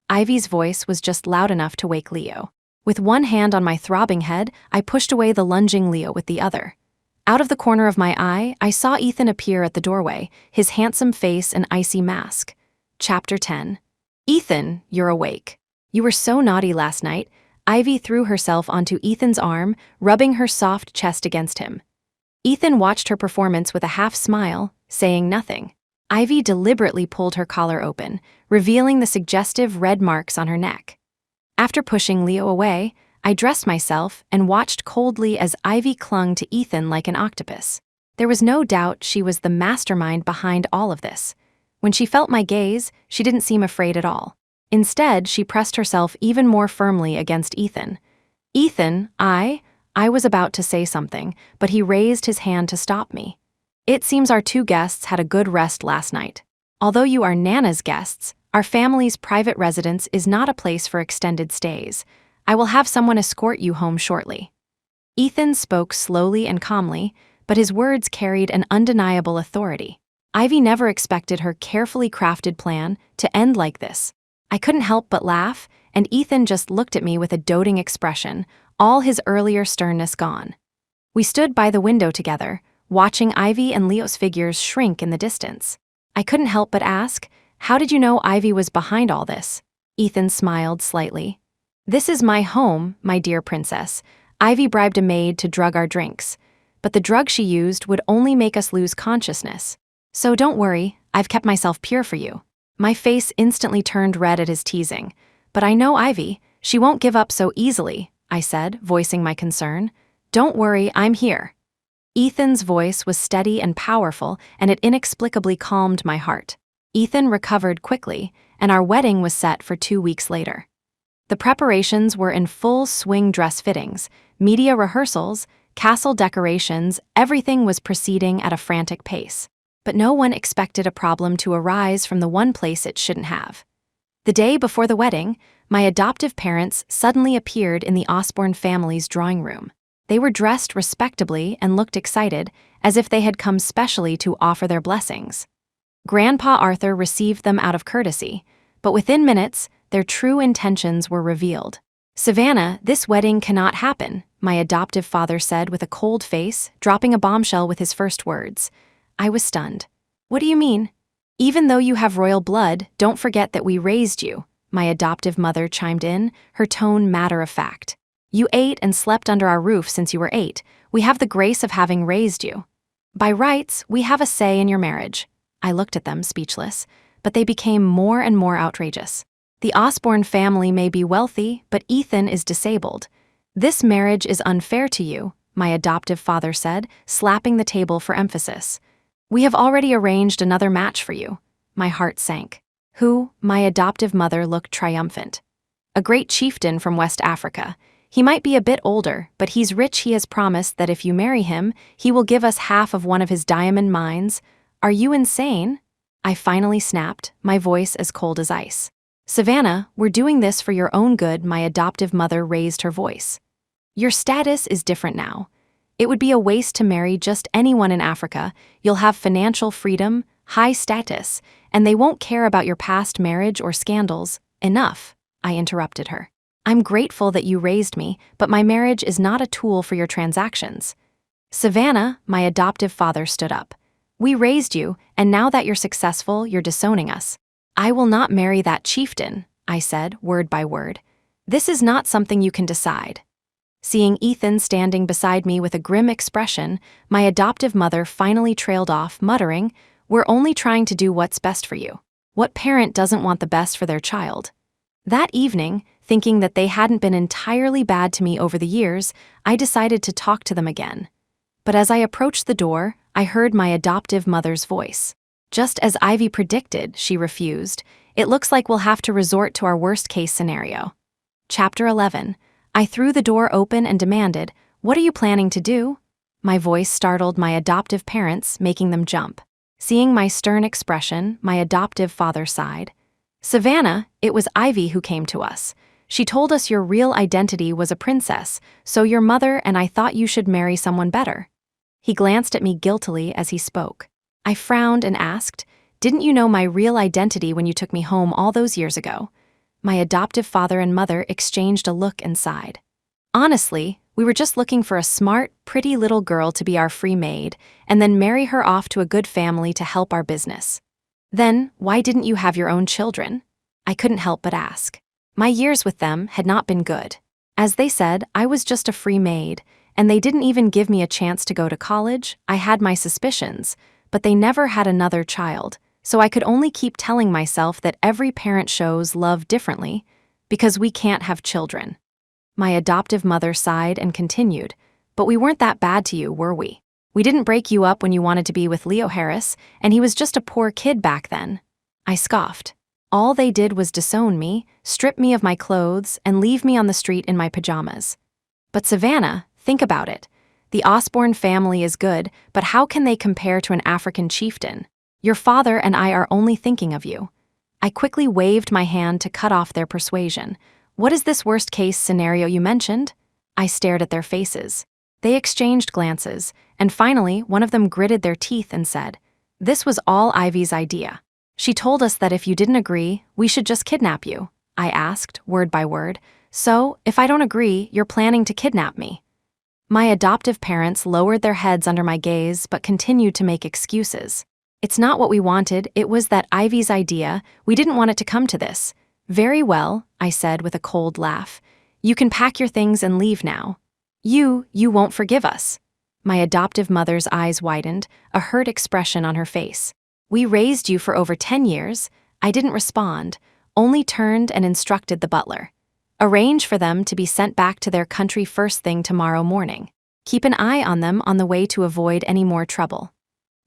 S1: Ivy's voice was just loud enough to wake Leo. With one hand on my throbbing head, I pushed away the lunging Leo with the other. Out of the corner of my eye, I saw Ethan appear at the doorway, his handsome face an icy mask. Chapter 10. "Ethan, you're awake. You were so naughty last night." Ivy threw herself onto Ethan's arm, rubbing her soft chest against him. Ethan watched her performance with a half smile, saying nothing. Ivy deliberately pulled her collar open, revealing the suggestive red marks on her neck. After pushing Leo away, I dressed myself and watched coldly as Ivy clung to Ethan like an octopus. There was no doubt she was the mastermind behind all of this. When she felt my gaze, she didn't seem afraid at all. Instead, she pressed herself even more firmly against Ethan. Ethan, I was about to say something, but he raised his hand to stop me. It seems our two guests had a good rest last night. Although you are Nana's guests, our family's private residence is not a place for extended stays. I will have someone escort you home shortly. Ethan spoke slowly and calmly, but his words carried an undeniable authority. Ivy never expected her carefully crafted plan to end like this. I couldn't help but laugh, and Ethan just looked at me with a doting expression, all his earlier sternness gone. We stood by the window together, watching Ivy and Leo's figures shrink in the distance. I couldn't help but ask, "How did you know Ivy was behind all this?" Ethan smiled slightly. "This is my home, my dear princess. Ivy bribed a maid to drug our drinks, but the drug she used would only make us lose consciousness. So don't worry, I've kept myself pure for you." My face instantly turned red at his teasing. "But I know Ivy, she won't give up so easily," I said, voicing my concern. "Don't worry, I'm here." Ethan's voice was steady and powerful, and it inexplicably calmed my heart. Ethan recovered quickly, and our wedding was set for 2 weeks later. The preparations were in full swing: dress fittings, media rehearsals, castle decorations. Everything was proceeding at a frantic pace. But no one expected a problem to arise from the one place it shouldn't have. The day before the wedding, my adoptive parents suddenly appeared in the Osborne family's drawing room. They were dressed respectably and looked excited, as if they had come specially to offer their blessings. Grandpa Arthur received them out of courtesy, but within minutes, their true intentions were revealed. "Savannah, this wedding cannot happen," my adoptive father said with a cold face, dropping a bombshell with his first words. I was stunned. "What do you mean?" "Even though you have royal blood, don't forget that we raised you," my adoptive mother chimed in, her tone matter-of-fact. "You ate and slept under our roof since you were 8. We have the grace of having raised you. By rights, we have a say in your marriage." I looked at them, speechless, but they became more and more outrageous. "The Osborne family may be wealthy, but Ethan is disabled. This marriage is unfair to you," my adoptive father said, slapping the table for emphasis. "We have already arranged another match for you." My heart sank. "Who?" My adoptive mother looked triumphant. "A great chieftain from West Africa. He might be a bit older, but he's rich. He has promised that if you marry him, he will give us half of one of his diamond mines." "Are you insane?" I finally snapped, my voice as cold as ice. "Savannah, we're doing this for your own good," my adoptive mother raised her voice. "Your status is different now. It would be a waste to marry just anyone in Africa. You'll have financial freedom, high status, and they won't care about your past marriage or scandals." "Enough," I interrupted her. "I'm grateful that you raised me, but my marriage is not a tool for your transactions." "Savannah," my adoptive father stood up. "We raised you, and now that you're successful, you're disowning us." "I will not marry that chieftain," I said, word by word. "This is not something you can decide." Seeing Ethan standing beside me with a grim expression, my adoptive mother finally trailed off, muttering, "We're only trying to do what's best for you. What parent doesn't want the best for their child?" That evening, thinking that they hadn't been entirely bad to me over the years, I decided to talk to them again. But as I approached the door, I heard my adoptive mother's voice. "Just as Ivy predicted," she refused. "It looks like we'll have to resort to our worst-case scenario." Chapter 11. I threw the door open and demanded, "What are you planning to do?" My voice startled my adoptive parents, making them jump. Seeing my stern expression, my adoptive father sighed. "Savannah, it was Ivy who came to us. She told us your real identity was a princess, so your mother and I thought you should marry someone better." He glanced at me guiltily as he spoke. I frowned and asked, "Didn't you know my real identity when you took me home all those years ago?" My adoptive father and mother exchanged a look and sighed. "Honestly, we were just looking for a smart, pretty little girl to be our free maid, and then marry her off to a good family to help our business." "Then, why didn't you have your own children?" I couldn't help but ask. My years with them had not been good. As they said, I was just a free maid, and they didn't even give me a chance to go to college. I had my suspicions, but they never had another child, so I could only keep telling myself that every parent shows love differently, because we can't have children. My adoptive mother sighed and continued, "But we weren't that bad to you, were we? We didn't break you up when you wanted to be with Leo Harris, and he was just a poor kid back then." I scoffed. All they did was disown me, strip me of my clothes, and leave me on the street in my pajamas. But Savannah, think about it. The Osborne family is good, but how can they compare to an African chieftain? Your father and I are only thinking of you. I quickly waved my hand to cut off their persuasion. What is this worst-case scenario you mentioned? I stared at their faces. They exchanged glances, and finally one of them gritted their teeth and said, "This was all Ivy's idea. She told us that if you didn't agree, we should just kidnap you." I asked, word by word. "So, if I don't agree, you're planning to kidnap me?" My adoptive parents lowered their heads under my gaze but continued to make excuses. "It's not what we wanted, it was that Ivy's idea. We didn't want it to come to this." "Very well," I said with a cold laugh. "You can pack your things and leave now." You won't forgive us." My adoptive mother's eyes widened, a hurt expression on her face. "We raised you for over 10 years. I didn't respond, only turned and instructed the butler. Arrange for them to be sent back to their country first thing tomorrow morning. Keep an eye on them on the way to avoid any more trouble."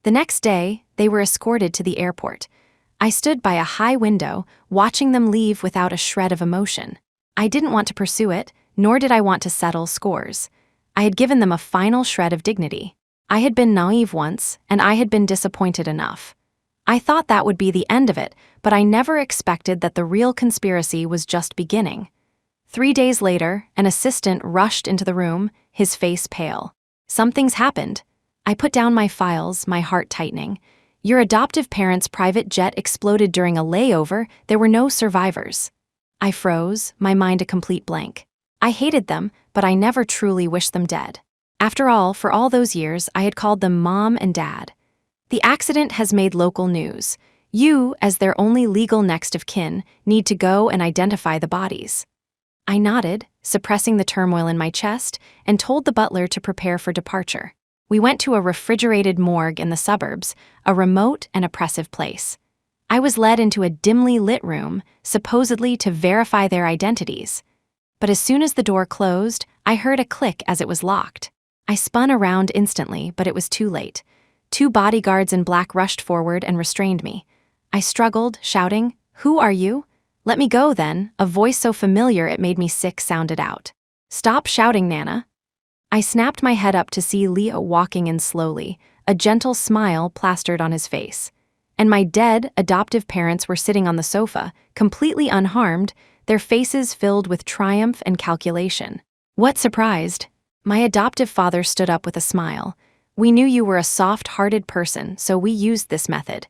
S1: The next day, they were escorted to the airport. I stood by a high window, watching them leave without a shred of emotion. I didn't want to pursue it, nor did I want to settle scores. I had given them a final shred of dignity. I had been naive once, and I had been disappointed enough. I thought that would be the end of it, but I never expected that the real conspiracy was just beginning. 3 days later, an assistant rushed into the room, his face pale. "Something's happened." I put down my files, my heart tightening. "Your adoptive parents' private jet exploded during a layover. There were no survivors." I froze, my mind a complete blank. I hated them, but I never truly wished them dead. After all, for all those years, I had called them Mom and Dad. "The accident has made local news. You, as their only legal next of kin, need to go and identify the bodies." I nodded, suppressing the turmoil in my chest, and told the butler to prepare for departure. We went to a refrigerated morgue in the suburbs, a remote and oppressive place. I was led into a dimly lit room, supposedly to verify their identities. But as soon as the door closed, I heard a click as it was locked. I spun around instantly, but it was too late. 2 bodyguards in black rushed forward and restrained me. I struggled, shouting, "Who are you?" "Let me go, then," a voice so familiar it made me sick sounded out. "Stop shouting, Nana." I snapped my head up to see Leo walking in slowly, a gentle smile plastered on his face. And my dead, adoptive parents were sitting on the sofa, completely unharmed, their faces filled with triumph and calculation. What surprised? My adoptive father stood up with a smile. "We knew you were a soft-hearted person, so we used this method."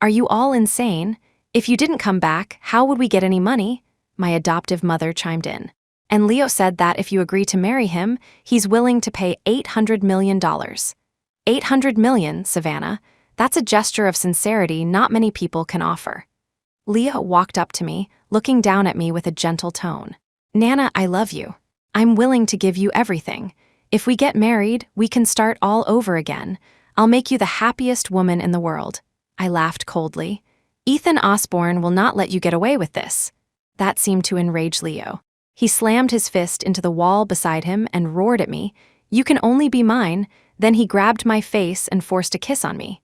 S1: "Are you all insane? If you didn't come back, how would we get any money?" My adoptive mother chimed in. "And Leo said that if you agree to marry him, he's willing to pay $800 million. $800 million, Savannah. That's a gesture of sincerity not many people can offer." Leo walked up to me, looking down at me with a gentle tone. "Nana, I love you. I'm willing to give you everything. If we get married, we can start all over again. I'll make you the happiest woman in the world." I laughed coldly. "Ethan Osborne will not let you get away with this." That seemed to enrage Leo. He slammed his fist into the wall beside him and roared at me, "You can only be mine." Then he grabbed my face and forced a kiss on me.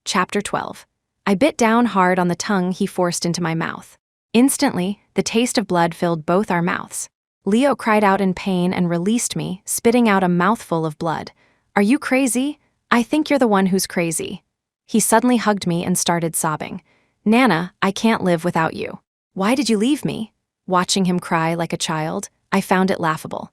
S1: Chapter 12. I bit down hard on the tongue he forced into my mouth. Instantly, the taste of blood filled both our mouths. Leo cried out in pain and released me, spitting out a mouthful of blood. "Are you crazy? I think you're the one who's crazy." He suddenly hugged me and started sobbing. "Nana, I can't live without you." "Why did you leave me?" Watching him cry like a child, I found it laughable.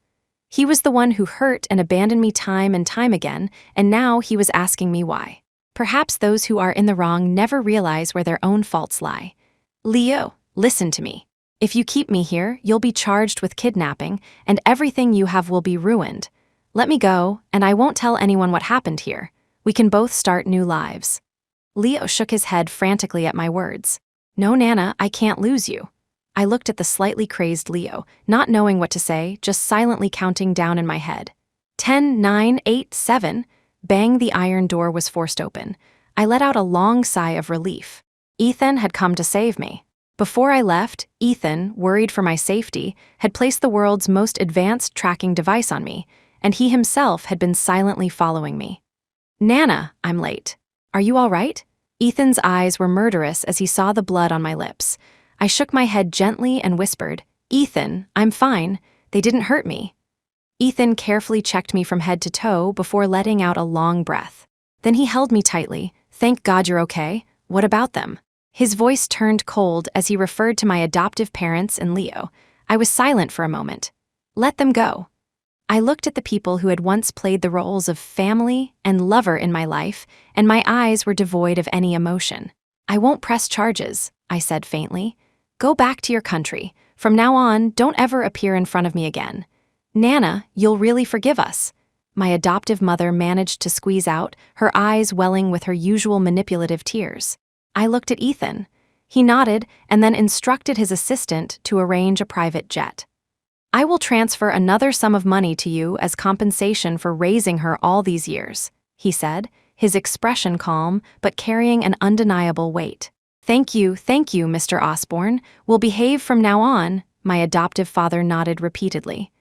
S1: He was the one who hurt and abandoned me time and time again, and now he was asking me why. Perhaps those who are in the wrong never realize where their own faults lie. "Leo, listen to me. If you keep me here, you'll be charged with kidnapping, and everything you have will be ruined. Let me go, and I won't tell anyone what happened here. We can both start new lives." Leo shook his head frantically at my words. "No, Nana, I can't lose you." I looked at the slightly crazed Leo, not knowing what to say, just silently counting down in my head. 10, 9, 8, 7. Bang, the iron door was forced open. I let out a long sigh of relief. Ethan had come to save me. Before I left, Ethan, worried for my safety, had placed the world's most advanced tracking device on me, and he himself had been silently following me. "Nana, I'm late. Are you all right?" Ethan's eyes were murderous as he saw the blood on my lips. I shook my head gently and whispered, "Ethan, I'm fine. They didn't hurt me." Ethan carefully checked me from head to toe before letting out a long breath. Then he held me tightly. "Thank God you're okay. What about them?" His voice turned cold as he referred to my adoptive parents and Leo. I was silent for a moment. "Let them go." I looked at the people who had once played the roles of family and lover in my life, and my eyes were devoid of any emotion. "I won't press charges," I said faintly. "Go back to your country. From now on, don't ever appear in front of me again." "Nana, you'll really forgive us," my adoptive mother managed to squeeze out, her eyes welling with her usual manipulative tears. I looked at Ethan. He nodded and then instructed his assistant to arrange a private jet. "I will transfer another sum of money to you as compensation for raising her all these years," he said, his expression calm but carrying an undeniable weight. Thank you, Mr. Osborne. We'll behave from now on," my adoptive father nodded repeatedly.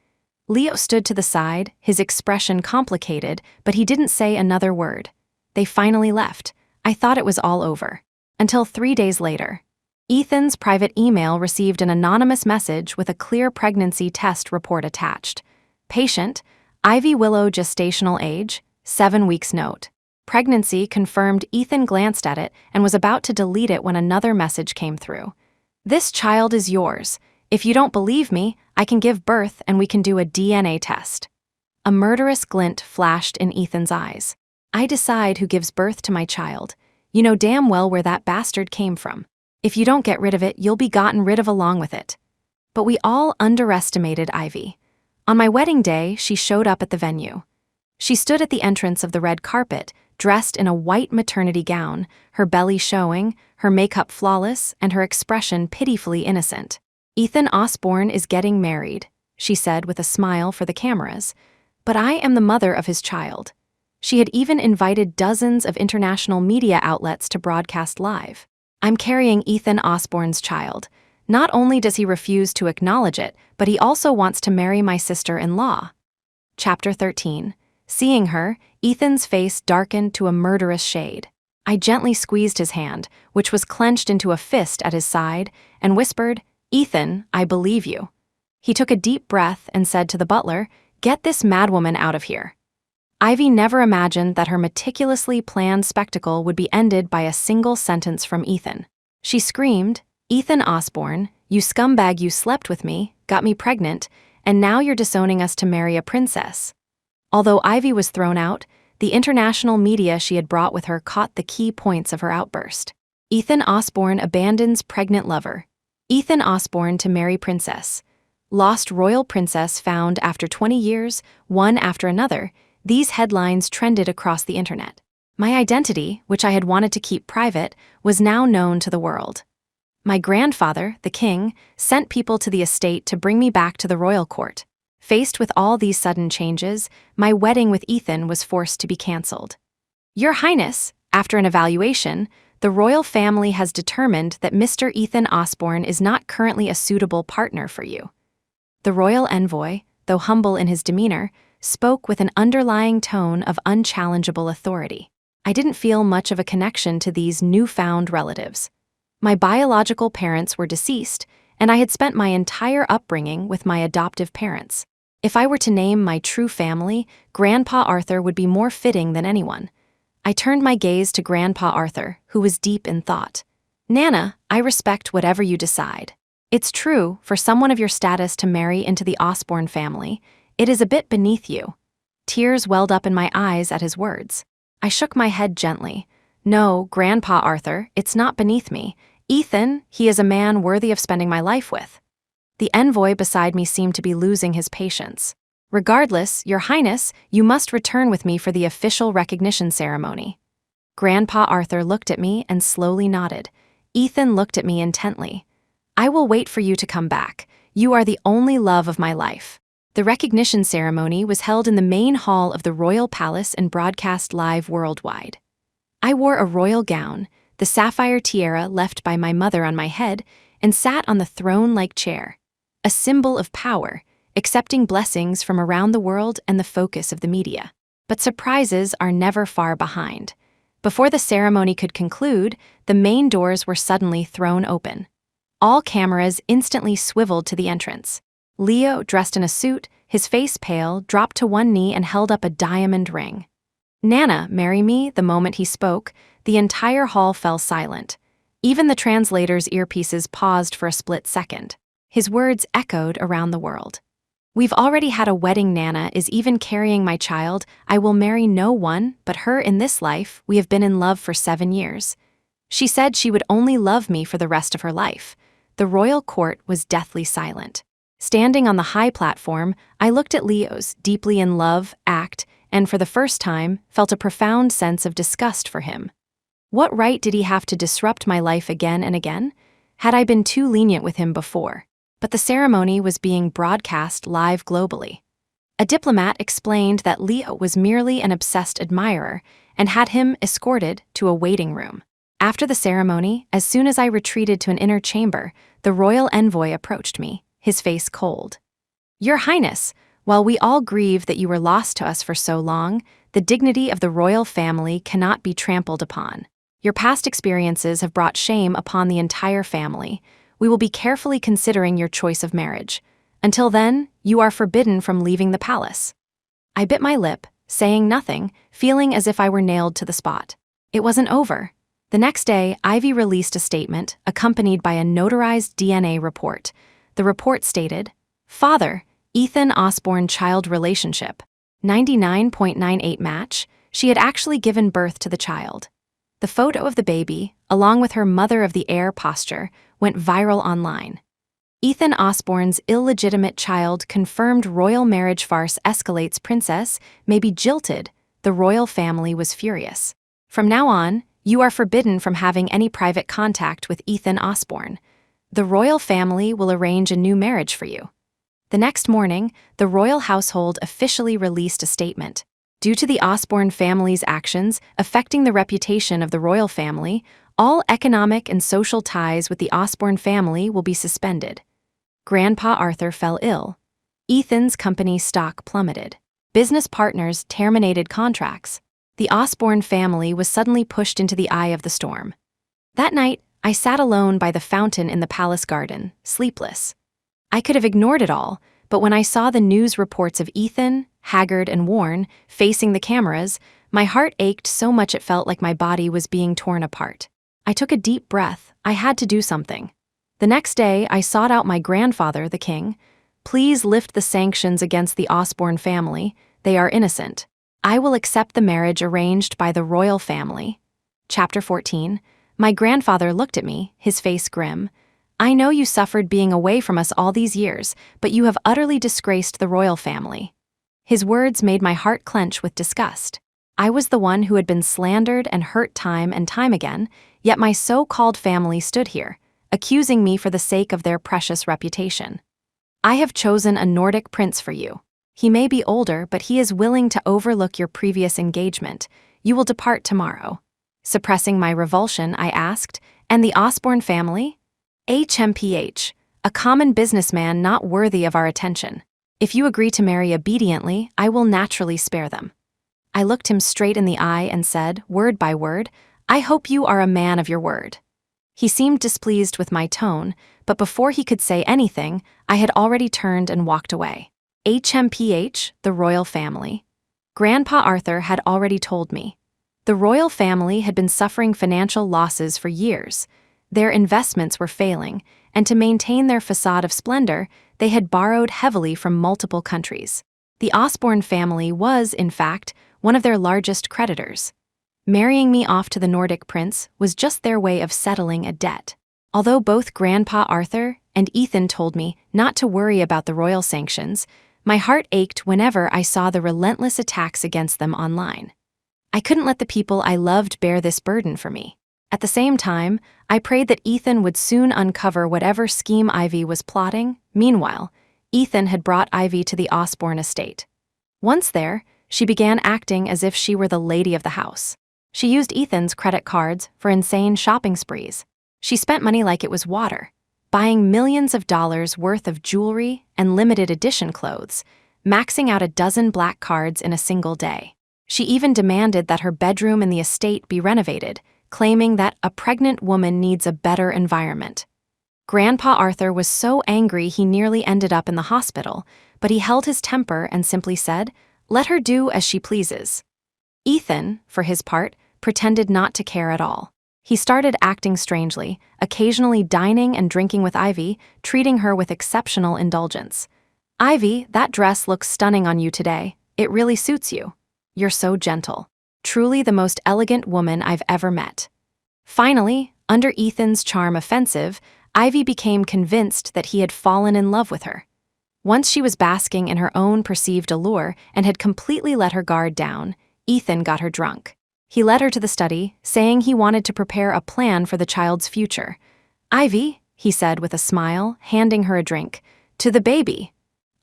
S1: Leo stood to the side, his expression complicated, but he didn't say another word. They finally left. I thought it was all over. Until 3 days later. Ethan's private email received an anonymous message with a clear pregnancy test report attached. Patient, Ivy Willow gestational age, 7 weeks note. Pregnancy confirmed. Ethan glanced at it and was about to delete it when another message came through. "This child is yours. If you don't believe me, I can give birth and we can do a DNA test." A murderous glint flashed in Ethan's eyes. "I decide who gives birth to my child. You know damn well where that bastard came from. If you don't get rid of it, you'll be gotten rid of along with it." But we all underestimated Ivy. On my wedding day, she showed up at the venue. She stood at the entrance of the red carpet, dressed in a white maternity gown, her belly showing, her makeup flawless, and her expression pitifully innocent. "Ethan Osborne is getting married," she said with a smile for the cameras. "But I am the mother of his child." She had even invited dozens of international media outlets to broadcast live. "I'm carrying Ethan Osborne's child. Not only does he refuse to acknowledge it, but he also wants to marry my sister-in-law." Chapter 13. Seeing her, Ethan's face darkened to a murderous shade. I gently squeezed his hand, which was clenched into a fist at his side, and whispered, "Ethan, I believe you." He took a deep breath and said to the butler, "Get this madwoman out of here." Ivy never imagined that her meticulously planned spectacle would be ended by a single sentence from Ethan. She screamed, "Ethan Osborne, you scumbag, you slept with me, got me pregnant, and now you're disowning us to marry a princess." Although Ivy was thrown out, the international media she had brought with her caught the key points of her outburst. "Ethan Osborne abandons pregnant lover. Ethan Osborne to marry princess. Lost royal princess found after 20 years, one after another." These headlines trended across the internet. My identity, which I had wanted to keep private, was now known to the world. My grandfather, the king, sent people to the estate to bring me back to the royal court. Faced with all these sudden changes, my wedding with Ethan was forced to be cancelled. "Your Highness, after an evaluation, the royal family has determined that Mr. Ethan Osborne is not currently a suitable partner for you." The royal envoy, though humble in his demeanor, spoke with an underlying tone of unchallengeable authority. I didn't feel much of a connection to these newfound relatives. My biological parents were deceased, and I had spent my entire upbringing with my adoptive parents. If I were to name my true family, Grandpa Arthur would be more fitting than anyone. I turned my gaze to Grandpa Arthur, who was deep in thought. "Nana, I respect whatever you decide. It's true, for someone of your status to marry into the Osborne family, it is a bit beneath you." Tears welled up in my eyes at his words. I shook my head gently. "No, Grandpa Arthur, it's not beneath me. Ethan, he is a man worthy of spending my life with." The envoy beside me seemed to be losing his patience. "Regardless, Your Highness, you must return with me for the official recognition ceremony." Grandpa Arthur looked at me and slowly nodded. Ethan looked at me intently. "I will wait for you to come back. You are the only love of my life." The recognition ceremony was held in the main hall of the royal palace and broadcast live worldwide. I wore a royal gown, the sapphire tiara left by my mother on my head, and sat on the throne-like chair, a symbol of power, accepting blessings from around the world and the focus of the media. But surprises are never far behind. Before the ceremony could conclude, the main doors were suddenly thrown open. All cameras instantly swiveled to the entrance. Leo, dressed in a suit, his face pale, dropped to one knee and held up a diamond ring. "Nana, marry me." The moment he spoke, the entire hall fell silent. Even the translator's earpieces paused for a split second. His words echoed around the world. "We've already had a wedding. Nana is even carrying my child. I will marry no one but her in this life. We have been in love for 7 years. She said she would only love me for the rest of her life." The royal court was deathly silent. Standing on the high platform, I looked at Leo's deeply in love act and for the first time felt a profound sense of disgust for him. What right did he have to disrupt my life again and again? Had I been too lenient with him before? But the ceremony was being broadcast live globally. A diplomat explained that Leo was merely an obsessed admirer and had him escorted to a waiting room. After the ceremony, as soon as I retreated to an inner chamber, the royal envoy approached me, his face cold. "Your Highness, while we all grieve that you were lost to us for so long, the dignity of the royal family cannot be trampled upon. Your past experiences have brought shame upon the entire family. We will be carefully considering your choice of marriage. Until then, you are forbidden from leaving the palace." I bit my lip, saying nothing, feeling as if I were nailed to the spot. It wasn't over. The next day, Ivy released a statement, accompanied by a notarized DNA report. The report stated, "Father, Ethan Osborne child relationship, 99.98 match, she had actually given birth to the child." The photo of the baby, along with her mother of the heir posture, went viral online. Ethan Osborne's illegitimate child confirmed royal marriage farce escalates. Princess may be jilted. The royal family was furious. "From now on, you are forbidden from having any private contact with Ethan Osborne. The royal family will arrange a new marriage for you." The next morning, the royal household officially released a statement. Due to the Osborne family's actions affecting the reputation of the royal family, all economic and social ties with the Osborne family will be suspended. Grandpa Arthur fell ill. Ethan's company stock plummeted. Business partners terminated contracts. The Osborne family was suddenly pushed into the eye of the storm. That night, I sat alone by the fountain in the palace garden, sleepless. I could have ignored it all, but when I saw the news reports of Ethan, haggard and worn, facing the cameras, my heart ached so much it felt like my body was being torn apart. I took a deep breath. I had to do something. The next day, I sought out my grandfather, the king. "Please lift the sanctions against the Osborne family. They are innocent. I will accept the marriage arranged by the royal family." Chapter 14. My grandfather looked at me, his face grim. "I know you suffered being away from us all these years, but you have utterly disgraced the royal family." His words made my heart clench with disgust. I was the one who had been slandered and hurt time and time again, yet my so-called family stood here, accusing me for the sake of their precious reputation. "I have chosen a Nordic prince for you. He may be older, but he is willing to overlook your previous engagement. You will depart tomorrow." Suppressing my revulsion, I asked, "And the Osborne family?" "HMPH, a common businessman not worthy of our attention. If you agree to marry obediently, I will naturally spare them." I looked him straight in the eye and said, word by word, "I hope you are a man of your word." He seemed displeased with my tone, but before he could say anything, I had already turned and walked away. HMPH, the royal family. Grandpa Arthur had already told me. The royal family had been suffering financial losses for years. Their investments were failing, and to maintain their facade of splendor, they had borrowed heavily from multiple countries. The Osborne family was, in fact, one of their largest creditors. Marrying me off to the Nordic prince was just their way of settling a debt. Although both Grandpa Arthur and Ethan told me not to worry about the royal sanctions, my heart ached whenever I saw the relentless attacks against them online. I couldn't let the people I loved bear this burden for me. At the same time, I prayed that Ethan would soon uncover whatever scheme Ivy was plotting. Meanwhile, Ethan had brought Ivy to the Osborne estate. Once there, she began acting as if she were the lady of the house. She used Ethan's credit cards for insane shopping sprees. She spent money like it was water, buying millions of dollars worth of jewelry and limited edition clothes, maxing out a dozen black cards in a single day. She even demanded that her bedroom in the estate be renovated, claiming that a pregnant woman needs a better environment. Grandpa Arthur was so angry he nearly ended up in the hospital, but he held his temper and simply said, "Let her do as she pleases." Ethan, for his part, pretended not to care at all. He started acting strangely, occasionally dining and drinking with Ivy, treating her with exceptional indulgence. "Ivy, that dress looks stunning on you today. It really suits you. You're so gentle. Truly the most elegant woman I've ever met." Finally, under Ethan's charm offensive, Ivy became convinced that he had fallen in love with her. Once she was basking in her own perceived allure and had completely let her guard down, Ethan got her drunk. He led her to the study, saying he wanted to prepare a plan for the child's future. "Ivy," he said with a smile, handing her a drink, "to the baby."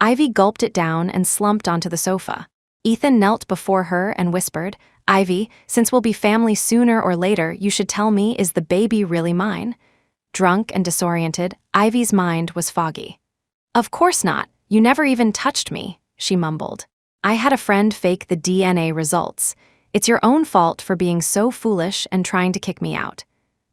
S1: Ivy gulped it down and slumped onto the sofa. Ethan knelt before her and whispered, "Ivy, since we'll be family sooner or later, you should tell me, is the baby really mine?" Drunk and disoriented, Ivy's mind was foggy. "Of course not. You never even touched me," she mumbled. "I had a friend fake the DNA results. It's your own fault for being so foolish and trying to kick me out.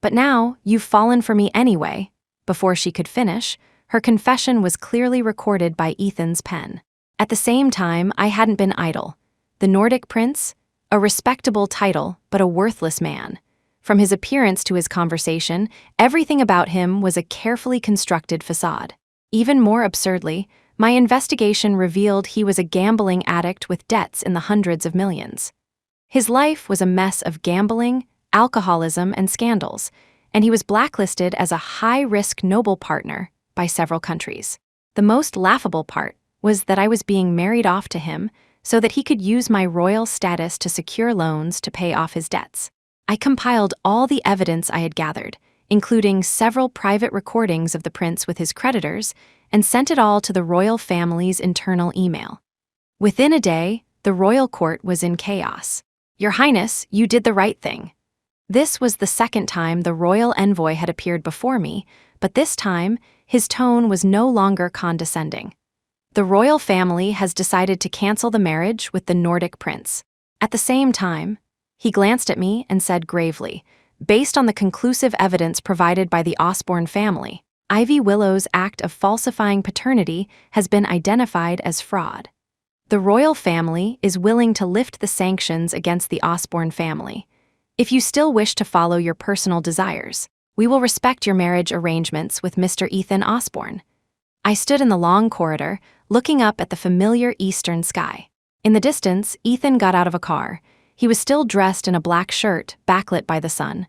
S1: But now, you've fallen for me anyway." Before she could finish, her confession was clearly recorded by Ethan's pen. At the same time, I hadn't been idle. The Nordic prince? A respectable title, but a worthless man. From his appearance to his conversation, everything about him was a carefully constructed facade. Even more absurdly, my investigation revealed he was a gambling addict with debts in the hundreds of millions. His life was a mess of gambling, alcoholism, and scandals, and he was blacklisted as a high-risk noble partner by several countries. The most laughable part was that I was being married off to him so that he could use my royal status to secure loans to pay off his debts. I compiled all the evidence I had gathered, including several private recordings of the prince with his creditors, and sent it all to the royal family's internal email. Within a day, the royal court was in chaos. "Your Highness, you did the right thing." This was the second time the royal envoy had appeared before me, but this time, his tone was no longer condescending. "The royal family has decided to cancel the marriage with the Nordic prince." At the same time, he glanced at me and said gravely, "Based on the conclusive evidence provided by the Osborne family, Ivy Willow's act of falsifying paternity has been identified as fraud. The royal family is willing to lift the sanctions against the Osborne family. If you still wish to follow your personal desires, we will respect your marriage arrangements with Mr. Ethan Osborne." I stood in the long corridor, looking up at the familiar eastern sky. In the distance, Ethan got out of a car. He was still dressed in a black shirt, backlit by the sun.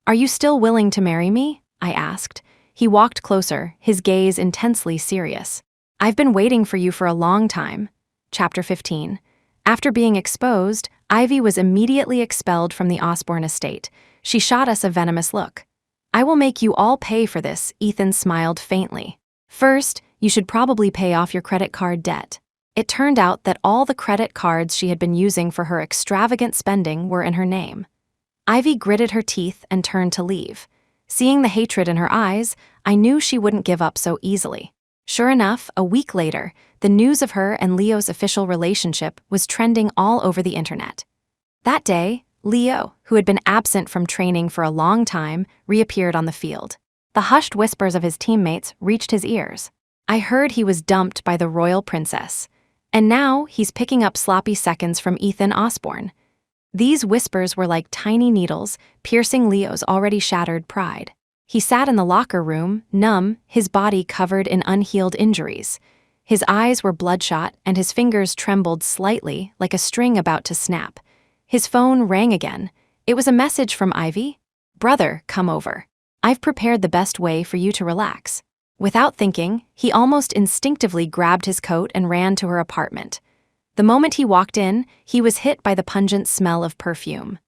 S1: "Are you still willing to marry me?" I asked. He walked closer, his gaze intensely serious. "I've been waiting for you for a long time." Chapter 15. After being exposed, Ivy was immediately expelled from the Osborne estate. She shot us a venomous look. "I will make you all pay for this," Ethan smiled faintly. "First, you should probably pay off your credit card debt." It turned out that all the credit cards she had been using for her extravagant spending were in her name. Ivy gritted her teeth and turned to leave. Seeing the hatred in her eyes, I knew she wouldn't give up so easily. Sure enough, a week later, the news of her and Leo's official relationship was trending all over the internet. That day, Leo, who had been absent from training for a long time, reappeared on the field. The hushed whispers of his teammates reached his ears. I heard he was dumped by the royal princess. And now he's picking up sloppy seconds from Ethan Osborne. These whispers were like tiny needles, piercing Leo's already shattered pride. He sat in the locker room, numb, his body covered in unhealed injuries. His eyes were bloodshot and his fingers trembled slightly, like a string about to snap. His phone rang again. It was a message from Ivy. "Brother, come over. I've prepared the best way for you to relax." Without thinking, he almost instinctively grabbed his coat and ran to her apartment. The moment he walked in, he was hit by the pungent smell of perfume.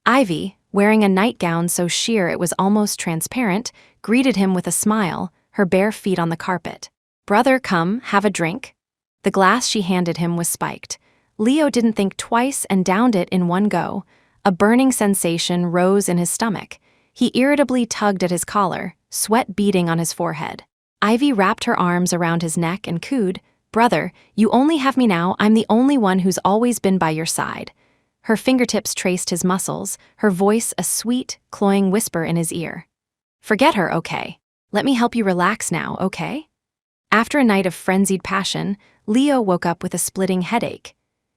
S1: Ivy, wearing a nightgown so sheer it was almost transparent, greeted him with a smile, her bare feet on the carpet. "Brother, come, have a drink." The glass she handed him was spiked. Leo didn't think twice and downed it in one go. A burning sensation rose in his stomach. He irritably tugged at his collar, sweat beading on his forehead. Ivy wrapped her arms around his neck and cooed, "Brother, you only have me now, I'm the only one who's always been by your side." Her fingertips traced his muscles, her voice a sweet, cloying whisper in his ear. "Forget her, okay? Let me help you relax now, okay?" After a night of frenzied passion, Leo woke up with a splitting headache.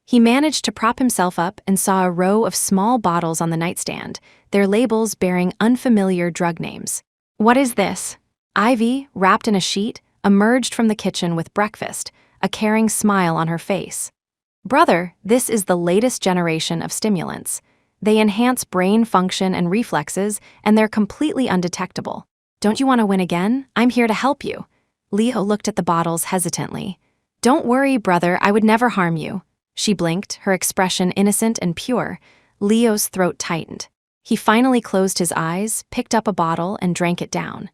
S1: He managed to prop himself up and saw a row of small bottles on the nightstand, their labels bearing unfamiliar drug names. "What is this?" Ivy, wrapped in a sheet, emerged from the kitchen with breakfast, a caring smile on her face. "Brother, this is the latest generation of stimulants. They enhance brain function and reflexes, and they're completely undetectable. Don't you want to win again? I'm here to help you." Leo looked at the bottles hesitantly. "Don't worry, brother, I would never harm you." She blinked, her expression innocent and pure. Leo's throat tightened. He finally closed his eyes, picked up a bottle, and drank it down.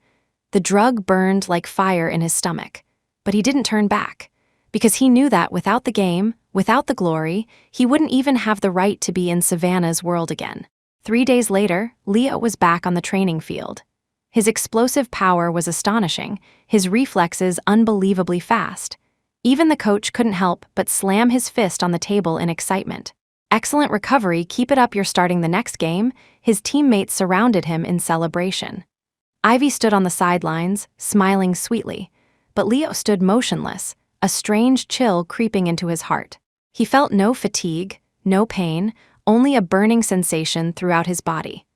S1: The drug burned like fire in his stomach. But he didn't turn back, because he knew that without the game, without the glory, he wouldn't even have the right to be in Savannah's world again. 3 days later, Leo was back on the training field. His explosive power was astonishing, his reflexes unbelievably fast. Even the coach couldn't help but slam his fist on the table in excitement. "Excellent recovery, keep it up, you're starting the next game." His teammates surrounded him in celebration. Ivy stood on the sidelines, smiling sweetly, but Leo stood motionless, a strange chill creeping into his heart. He felt no fatigue, no pain, only a burning sensation throughout his body.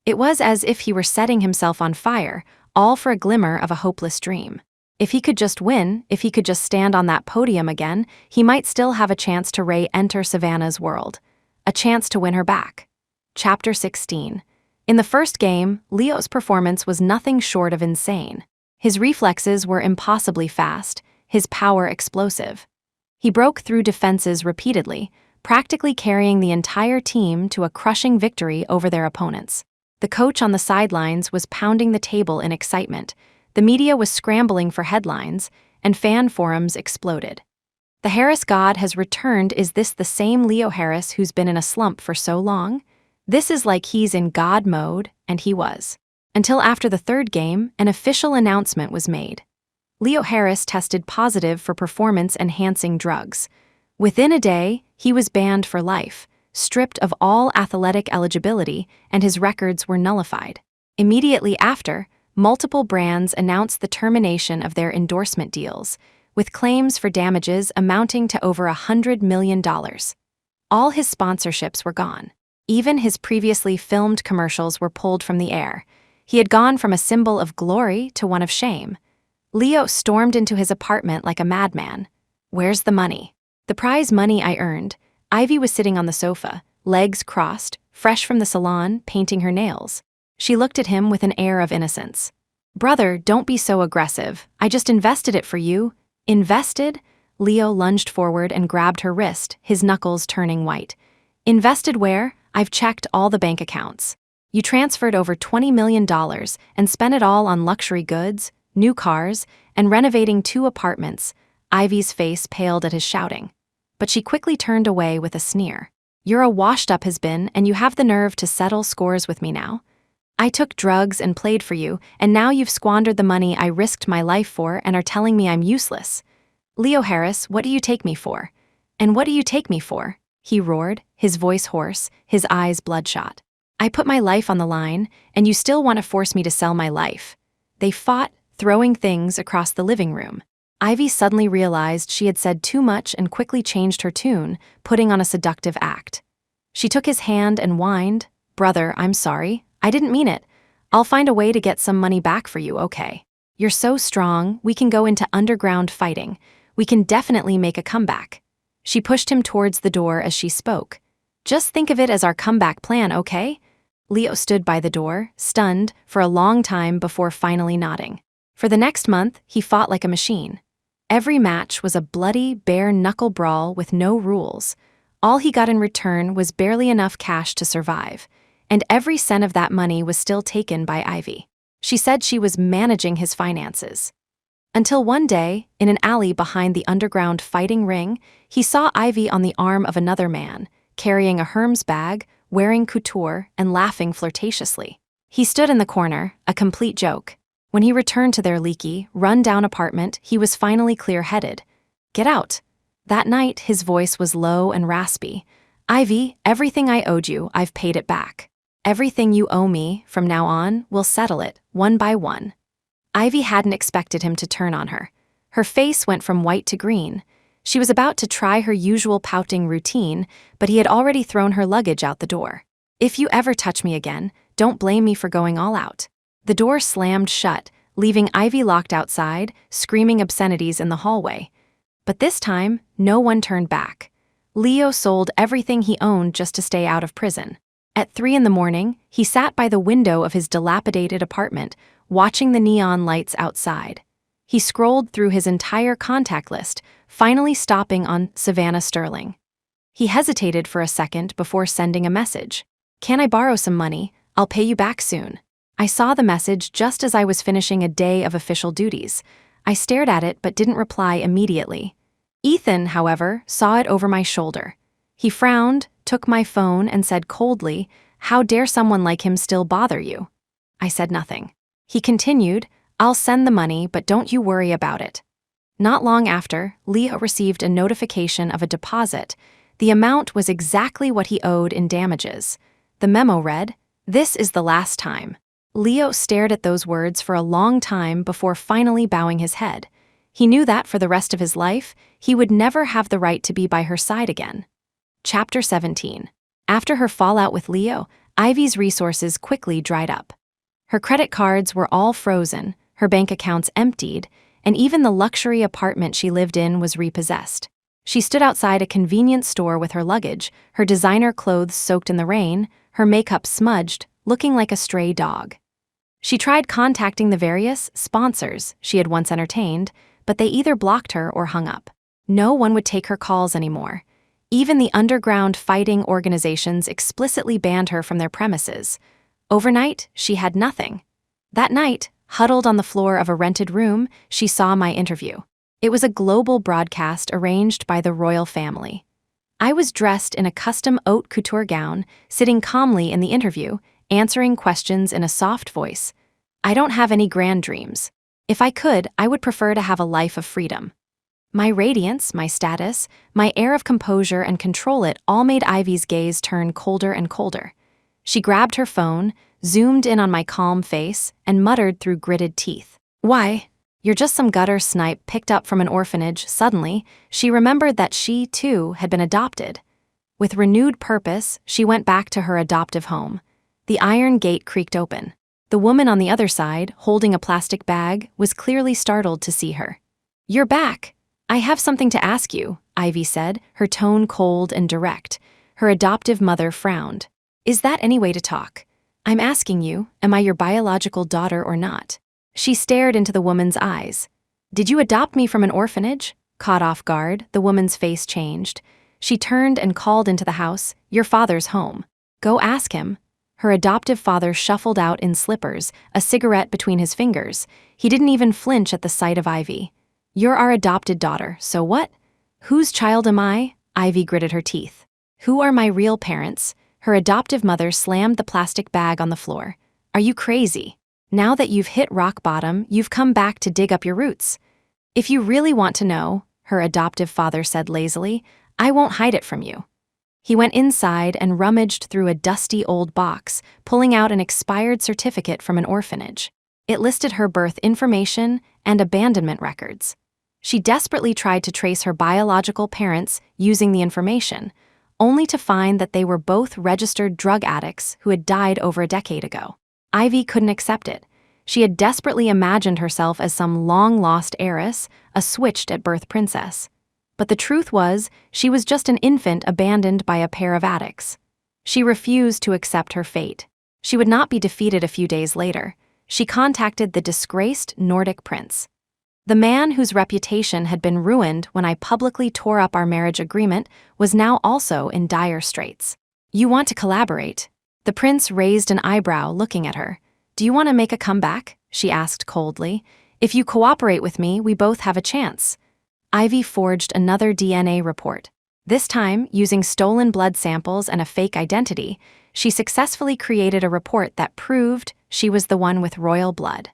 S1: It was as if he were setting himself on fire, all for a glimmer of a hopeless dream. If he could just win, if he could just stand on that podium again, he might still have a chance to re-enter Savannah's world. A chance to win her back. Chapter 16. In the first game, Leo's performance was nothing short of insane. His reflexes were impossibly fast, his power explosive. He broke through defenses repeatedly, practically carrying the entire team to a crushing victory over their opponents. The coach on the sidelines was pounding the table in excitement. The media was scrambling for headlines, and fan forums exploded. "The Harris God has returned. Is this the same Leo Harris who's been in a slump for so long? This is like he's in God mode," and he was. Until after the third game, an official announcement was made. Leo Harris tested positive for performance-enhancing drugs. Within a day, he was banned for life, stripped of all athletic eligibility, and his records were nullified. Immediately after, multiple brands announced the termination of their endorsement deals, with claims for damages amounting to over $100 million. All his sponsorships were gone. Even his previously filmed commercials were pulled from the air. He had gone from a symbol of glory to one of shame. Leo stormed into his apartment like a madman. "Where's the money?" "The prize money I earned." Ivy was sitting on the sofa, legs crossed, fresh from the salon, painting her nails. She looked at him with an air of innocence. "Brother, don't be so aggressive. I just invested it for you." "Invested?" Leo lunged forward and grabbed her wrist, his knuckles turning white. "Invested where? I've checked all the bank accounts. You transferred over $20 million and spent it all on luxury goods, new cars, and renovating 2 apartments." Ivy's face paled at his shouting. But she quickly turned away with a sneer. "You're a washed-up has-been, and you have the nerve to settle scores with me now? I took drugs and played for you, and now you've squandered the money I risked my life for and are telling me I'm useless. Leo Harris, what do you take me for? And what do you take me for?" he roared, his voice hoarse, his eyes bloodshot. "I put my life on the line, and you still want to force me to sell my life." They fought, throwing things across the living room. Ivy suddenly realized she had said too much and quickly changed her tune, putting on a seductive act. She took his hand and whined, "Brother, I'm sorry. I didn't mean it. I'll find a way to get some money back for you, okay? You're so strong, we can go into underground fighting. We can definitely make a comeback." She pushed him towards the door as she spoke. "Just think of it as our comeback plan, okay?" Leo stood by the door, stunned, for a long time before finally nodding. For the next month, he fought like a machine. Every match was a bloody, bare-knuckle brawl with no rules. All he got in return was barely enough cash to survive, and every cent of that money was still taken by Ivy. She said she was managing his finances. Until one day, in an alley behind the underground fighting ring, he saw Ivy on the arm of another man, carrying a Hermes bag, wearing couture, and laughing flirtatiously. He stood in the corner, a complete joke. When he returned to their leaky, run-down apartment, he was finally clear-headed. "Get out." That night, his voice was low and raspy. "Ivy, everything I owed you, I've paid it back. Everything you owe me, from now on, we'll settle it, one by one." Ivy hadn't expected him to turn on her. Her face went from white to green. She was about to try her usual pouting routine, but he had already thrown her luggage out the door. "If you ever touch me again, don't blame me for going all out." The door slammed shut, leaving Ivy locked outside, screaming obscenities in the hallway. But this time, no one turned back. Leo sold everything he owned just to stay out of prison. At 3 in the morning, he sat by the window of his dilapidated apartment, watching the neon lights outside. He scrolled through his entire contact list, finally stopping on Savannah Sterling. He hesitated for a second before sending a message. "Can I borrow some money? I'll pay you back soon." I saw the message just as I was finishing a day of official duties. I stared at it but didn't reply immediately. Ethan, however, saw it over my shoulder. He frowned, took my phone, and said coldly, "How dare someone like him still bother you?" I said nothing. He continued, "I'll send the money, but don't you worry about it." Not long after, Leo received a notification of a deposit. The amount was exactly what he owed in damages. The memo read, "This is the last time." Leo stared at those words for a long time before finally bowing his head. He knew that for the rest of his life, he would never have the right to be by her side again. Chapter 17. After her fallout with Leo, Ivy's resources quickly dried up. Her credit cards were all frozen, her bank accounts emptied, and even the luxury apartment she lived in was repossessed. She stood outside a convenience store with her luggage, her designer clothes soaked in the rain, her makeup smudged, looking like a stray dog. She tried contacting the various sponsors she had once entertained, but they either blocked her or hung up. No one would take her calls anymore. Even the underground fighting organizations explicitly banned her from their premises. Overnight, she had nothing. That night, huddled on the floor of a rented room, she saw my interview. It was a global broadcast arranged by the royal family. I was dressed in a custom haute couture gown, sitting calmly in the interview, answering questions in a soft voice. "I don't have any grand dreams. If I could, I would prefer to have a life of freedom." My radiance, my status, my air of composure and control it all made Ivy's gaze turn colder and colder. She grabbed her phone, zoomed in on my calm face, and muttered through gritted teeth, "Why? You're just some gutter snipe picked up from an orphanage." Suddenly, she remembered that she, too, had been adopted. With renewed purpose, she went back to her adoptive home. The iron gate creaked open. The woman on the other side, holding a plastic bag, was clearly startled to see her. "You're back. I have something to ask you," Ivy said, her tone cold and direct. Her adoptive mother frowned. "Is that any way to talk? I'm asking you, am I your biological daughter or not?" She stared into the woman's eyes. "Did you adopt me from an orphanage?" Caught off guard, the woman's face changed. She turned and called into the house, "Your father's home. Go ask him." Her adoptive father shuffled out in slippers, a cigarette between his fingers. He didn't even flinch at the sight of Ivy. "You're our adopted daughter, so what? Whose child am I?" Ivy gritted her teeth. "Who are my real parents?" Her adoptive mother slammed the plastic bag on the floor. "Are you crazy? Now that you've hit rock bottom, you've come back to dig up your roots." "If you really want to know," her adoptive father said lazily, "I won't hide it from you." He went inside and rummaged through a dusty old box, pulling out an expired certificate from an orphanage. It listed her birth information and abandonment records. She desperately tried to trace her biological parents using the information, only to find that they were both registered drug addicts who had died over a decade ago. Ivy couldn't accept it. She had desperately imagined herself as some long-lost heiress, a switched-at-birth princess. But the truth was, she was just an infant abandoned by a pair of addicts. She refused to accept her fate. She would not be defeated a few days later. She contacted the disgraced Nordic prince. The man whose reputation had been ruined when I publicly tore up our marriage agreement was now also in dire straits. "You want to collaborate?" The prince raised an eyebrow, looking at her. "Do you want to make a comeback?" she asked coldly. "If you cooperate with me, we both have a chance." Ivy forged another DNA report. This time, using stolen blood samples and a fake identity, she successfully created a report that proved she was the one with royal blood.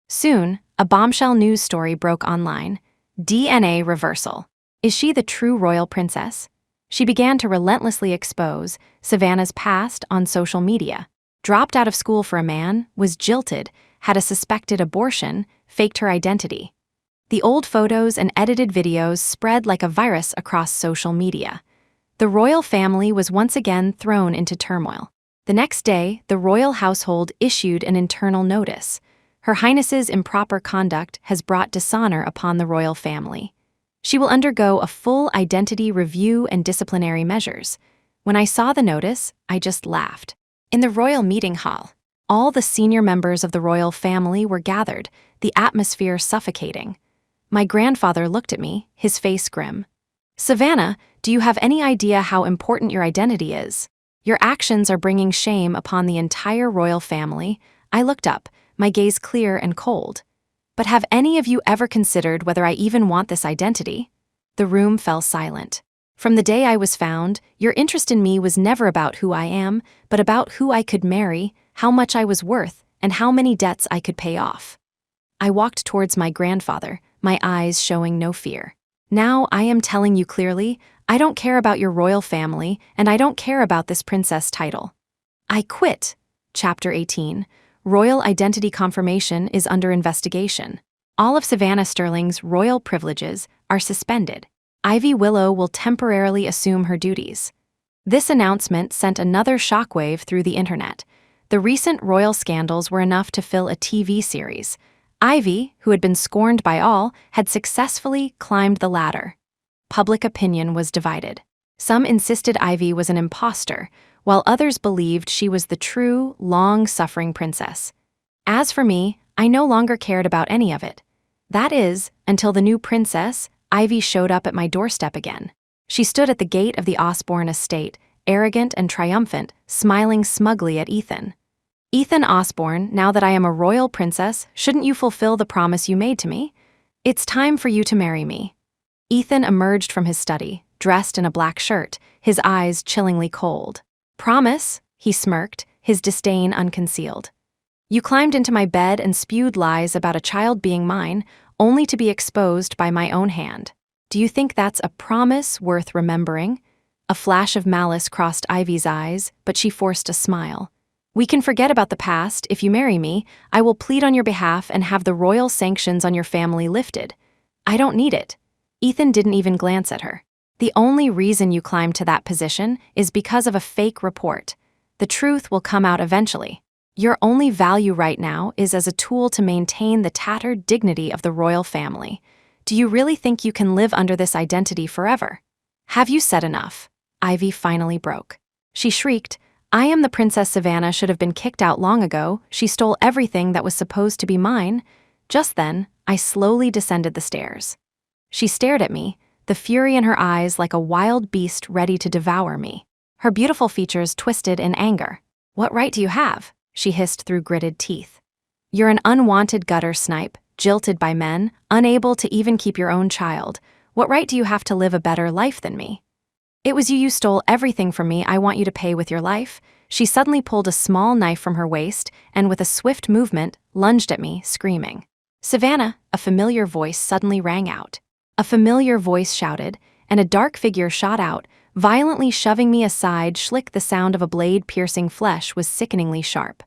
S1: Soon, a bombshell news story broke online. DNA reversal. Is she the true royal princess? She began to relentlessly expose Savannah's past on social media. Dropped out of school for a man, was jilted, had a suspected abortion, faked her identity. The old photos and edited videos spread like a virus across social media. The royal family was once again thrown into turmoil. The next day, the royal household issued an internal notice. Her Highness's improper conduct has brought dishonor upon the royal family. She will undergo a full identity review and disciplinary measures. When I saw the notice, I just laughed. In the royal meeting hall, all the senior members of the royal family were gathered, the atmosphere suffocating. My grandfather looked at me, his face grim. "Savannah, do you have any idea how important your identity is? Your actions are bringing shame upon the entire royal family." I looked up, my gaze clear and cold. "But have any of you ever considered whether I even want this identity?" The room fell silent. "From the day I was found, your interest in me was never about who I am, but about who I could marry, how much I was worth, and how many debts I could pay off." I walked towards my grandfather, my eyes showing no fear. "Now I am telling you clearly, I don't care about your royal family, and I don't care about this princess title. I quit." Chapter 18. Royal identity confirmation is under investigation. All of Savannah Sterling's royal privileges are suspended. Ivy Willow will temporarily assume her duties. This announcement sent another shockwave through the internet. The recent royal scandals were enough to fill a TV series. Ivy, who had been scorned by all, had successfully climbed the ladder. Public opinion was divided. Some insisted Ivy was an imposter, while others believed she was the true, long-suffering princess. As for me, I no longer cared about any of it. That is, until the new princess, Ivy, showed up at my doorstep again. She stood at the gate of the Osborne estate, arrogant and triumphant, smiling smugly at Ethan. "Ethan Osborne, now that I am a royal princess, shouldn't you fulfill the promise you made to me? It's time for you to marry me." Ethan emerged from his study, dressed in a black shirt, his eyes chillingly cold. "Promise?" he smirked, his disdain unconcealed. "You climbed into my bed and spewed lies about a child being mine, only to be exposed by my own hand. Do you think that's a promise worth remembering?" A flash of malice crossed Ivy's eyes, but she forced a smile. "We can forget about the past. If you marry me, I will plead on your behalf and have the royal sanctions on your family lifted." "I don't need it." Ethan didn't even glance at her. "The only reason you climbed to that position is because of a fake report. The truth will come out eventually. Your only value right now is as a tool to maintain the tattered dignity of the royal family. Do you really think you can live under this identity forever? Have you said enough?" Ivy finally broke. She shrieked, "I am the Princess Savannah should have been kicked out long ago. She stole everything that was supposed to be mine." Just then, I slowly descended the stairs. She stared at me, the fury in her eyes like a wild beast ready to devour me. Her beautiful features twisted in anger. "What right do you have?" she hissed through gritted teeth. "You're an unwanted gutter snipe, jilted by men, unable to even keep your own child. What right do you have to live a better life than me? It was you stole everything from me. I want you to pay with your life." She suddenly pulled a small knife from her waist and, with a swift movement, lunged at me, screaming. "Savannah!" A familiar voice suddenly rang out. A familiar voice shouted, and a dark figure shot out, violently shoving me aside. Schlick, the sound of a blade piercing flesh was sickeningly sharp.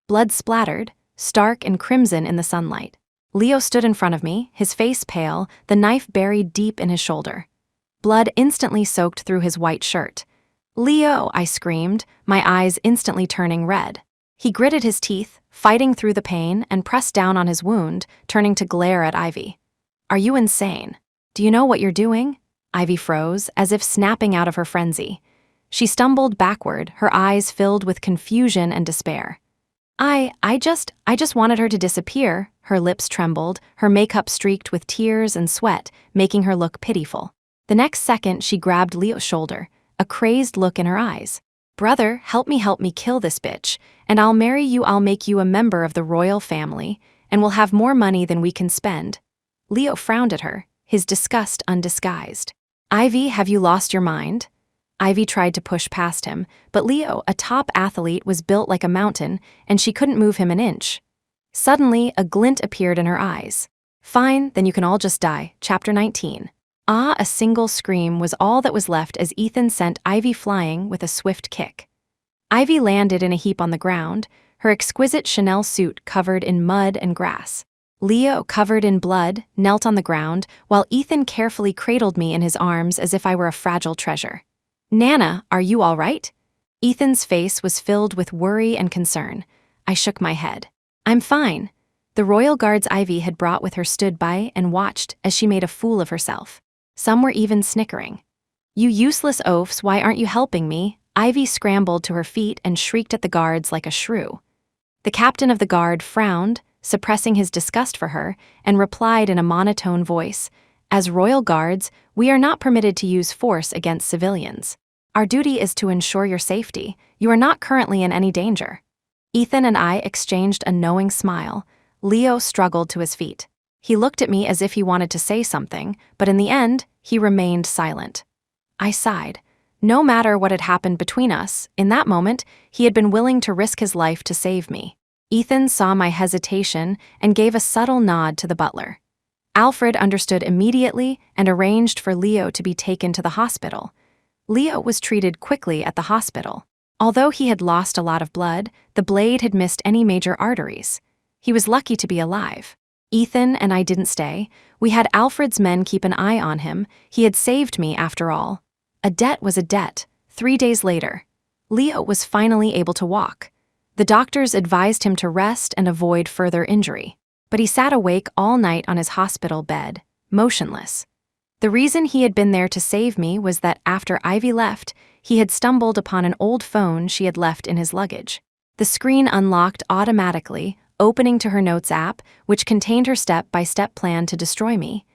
S1: Blood splattered, stark and crimson in the sunlight. Leo stood in front of me, his face pale, the knife buried deep in his shoulder. Blood instantly soaked through his white shirt. "Leo!" I screamed, my eyes instantly turning red. He gritted his teeth, fighting through the pain, and pressed down on his wound, turning to glare at Ivy. "Are you insane? Do you know what you're doing?" Ivy froze, as if snapping out of her frenzy. She stumbled backward, her eyes filled with confusion and despair. I just wanted her to disappear." Her lips trembled, her makeup streaked with tears and sweat, making her look pitiful. The next second, she grabbed Leo's shoulder, a crazed look in her eyes. "Brother, help me kill this bitch, and I'll marry you. I'll make you a member of the royal family, and we'll have more money than we can spend." Leo frowned at her, his disgust undisguised. "Ivy, have you lost your mind?" Ivy tried to push past him, but Leo, a top athlete, was built like a mountain, and she couldn't move him an inch. Suddenly, a glint appeared in her eyes. Fine, then you can all just die. Chapter 19. A single scream was all that was left as Ethan sent Ivy flying with a swift kick. Ivy landed in a heap on the ground, her exquisite Chanel suit covered in mud and grass. Leo, covered in blood, knelt on the ground, while Ethan carefully cradled me in his arms as if I were a fragile treasure. "Nana, are you all right?" Ethan's face was filled with worry and concern. I shook my head. "I'm fine." The royal guards Ivy had brought with her stood by and watched as she made a fool of herself. Some were even snickering. "You useless oafs, why aren't you helping me?" Ivy scrambled to her feet and shrieked at the guards like a shrew. The captain of the guard frowned, suppressing his disgust for her, and replied in a monotone voice, "As royal guards, we are not permitted to use force against civilians. Our duty is to ensure your safety. You are not currently in any danger." Ethan and I exchanged a knowing smile. Leo struggled to his feet. He looked at me as if he wanted to say something, but in the end, he remained silent. I sighed. No matter what had happened between us, in that moment, he had been willing to risk his life to save me. Ethan saw my hesitation and gave a subtle nod to the butler. Alfred understood immediately and arranged for Leo to be taken to the hospital. Leo was treated quickly at the hospital. Although he had lost a lot of blood, the blade had missed any major arteries. He was lucky to be alive. Ethan and I didn't stay. We had Alfred's men keep an eye on him. He had saved me after all. A debt was a debt. 3 days later, Leo was finally able to walk. The doctors advised him to rest and avoid further injury, but he sat awake all night on his hospital bed, motionless. The reason he had been there to save me was that after Ivy left, he had stumbled upon an old phone she had left in his luggage. The screen unlocked automatically, opening to her notes app, which contained her step-by-step plan to destroy me.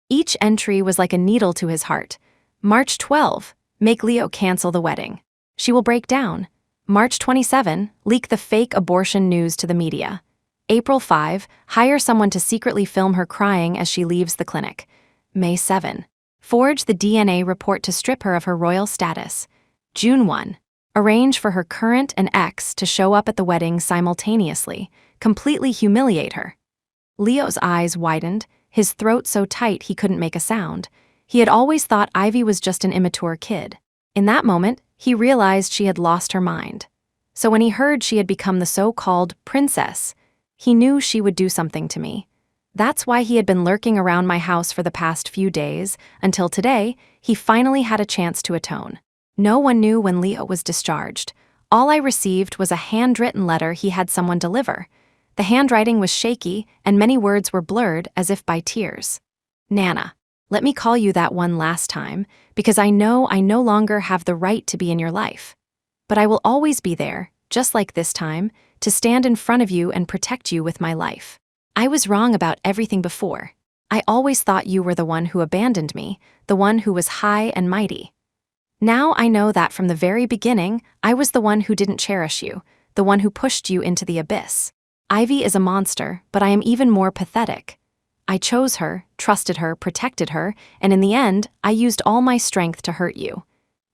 S1: Each entry was like a needle to his heart. March 12, make Leo cancel the wedding. She will break down. March 27, leak the fake abortion news to the media. April 5, hire someone to secretly film her crying as she leaves the clinic. May 7, forge the DNA report to strip her of her royal status. June 1, arrange for her current and ex to show up at the wedding simultaneously, completely humiliate her. Leo's eyes widened, his throat so tight he couldn't make a sound. He had always thought Ivy was just an immature kid. In that moment, he realized she had lost her mind. So when he heard she had become the so-called princess, he knew she would do something to me. That's why he had been lurking around my house for the past few days, until today, he finally had a chance to atone. No one knew when Leo was discharged. All I received was a handwritten letter he had someone deliver. The handwriting was shaky, and many words were blurred as if by tears. "Nana, let me call you that one last time, because I know I no longer have the right to be in your life. But I will always be there, just like this time, to stand in front of you and protect you with my life. I was wrong about everything before. I always thought you were the one who abandoned me, the one who was high and mighty. Now I know that from the very beginning, I was the one who didn't cherish you, the one who pushed you into the abyss. Ivy is a monster, but I am even more pathetic. I chose her, trusted her, protected her, and in the end, I used all my strength to hurt you.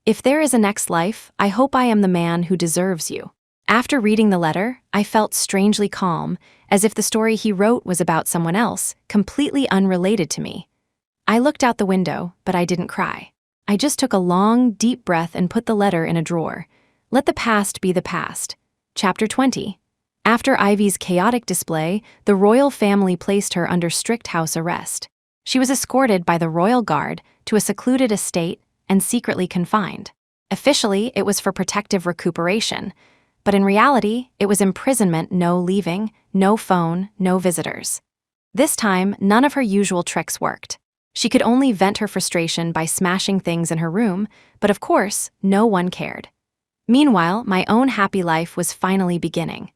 S1: If there is a next life, I hope I am the man who deserves you." After reading the letter, I felt strangely calm, as if the story he wrote was about someone else, completely unrelated to me. I looked out the window, but I didn't cry. I just took a long, deep breath and put the letter in a drawer. Let the past be the past. Chapter 20. After Ivy's chaotic display, the royal family placed her under strict house arrest. She was escorted by the royal guard to a secluded estate and secretly confined. Officially, it was for protective recuperation, but in reality, it was imprisonment, no leaving, no phone, no visitors. This time, none of her usual tricks worked. She could only vent her frustration by smashing things in her room, but of course, no one cared. Meanwhile, my own happy life was finally beginning.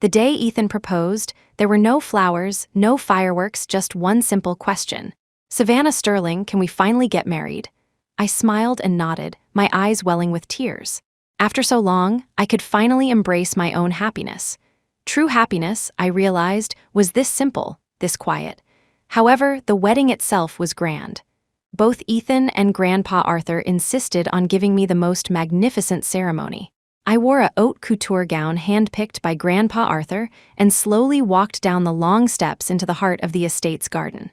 S1: The day Ethan proposed, there were no flowers, no fireworks, just one simple question. "Savannah Sterling, can we finally get married?" I smiled and nodded, my eyes welling with tears. After so long, I could finally embrace my own happiness. True happiness, I realized, was this simple, this quiet. However, the wedding itself was grand. Both Ethan and Grandpa Arthur insisted on giving me the most magnificent ceremony. I wore a haute couture gown handpicked by Grandpa Arthur and slowly walked down the long steps into the heart of the estate's garden.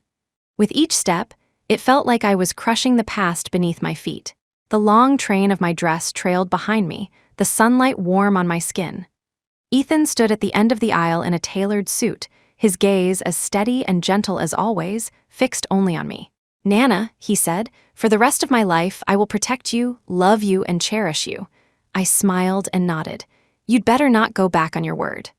S1: With each step, it felt like I was crushing the past beneath my feet. The long train of my dress trailed behind me, the sunlight warm on my skin. Ethan stood at the end of the aisle in a tailored suit, his gaze as steady and gentle as always, fixed only on me. "Nana," he said, "for the rest of my life, I will protect you, love you, and cherish you." I smiled and nodded. "You'd better not go back on your word."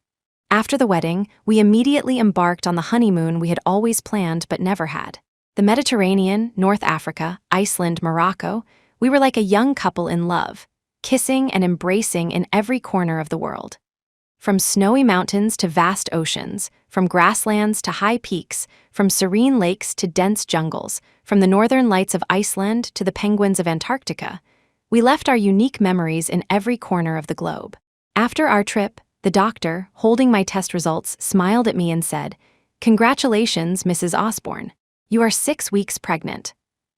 S1: After the wedding, we immediately embarked on the honeymoon we had always planned but never had. The Mediterranean, North Africa, Iceland, Morocco, we were like a young couple in love, kissing and embracing in every corner of the world. From snowy mountains to vast oceans, from grasslands to high peaks, from serene lakes to dense jungles, from the northern lights of Iceland to the penguins of Antarctica, we left our unique memories in every corner of the globe. After our trip, the doctor, holding my test results, smiled at me and said, "Congratulations, Mrs. Osborne. You are 6 weeks pregnant."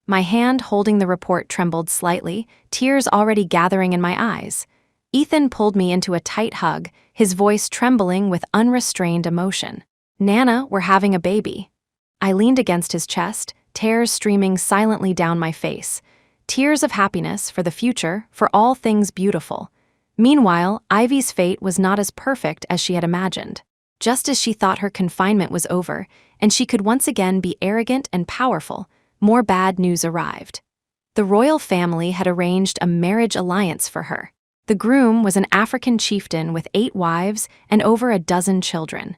S1: My hand holding the report trembled slightly, tears already gathering in my eyes. Ethan pulled me into a tight hug, his voice trembling with unrestrained emotion. "Nana, we're having a baby." I leaned against his chest, tears streaming silently down my face. Tears of happiness for the future, for all things beautiful. Meanwhile, Ivy's fate was not as perfect as she had imagined. Just as she thought her confinement was over, and she could once again be arrogant and powerful, more bad news arrived. The royal family had arranged a marriage alliance for her. The groom was an African chieftain with 8 wives and over a dozen children.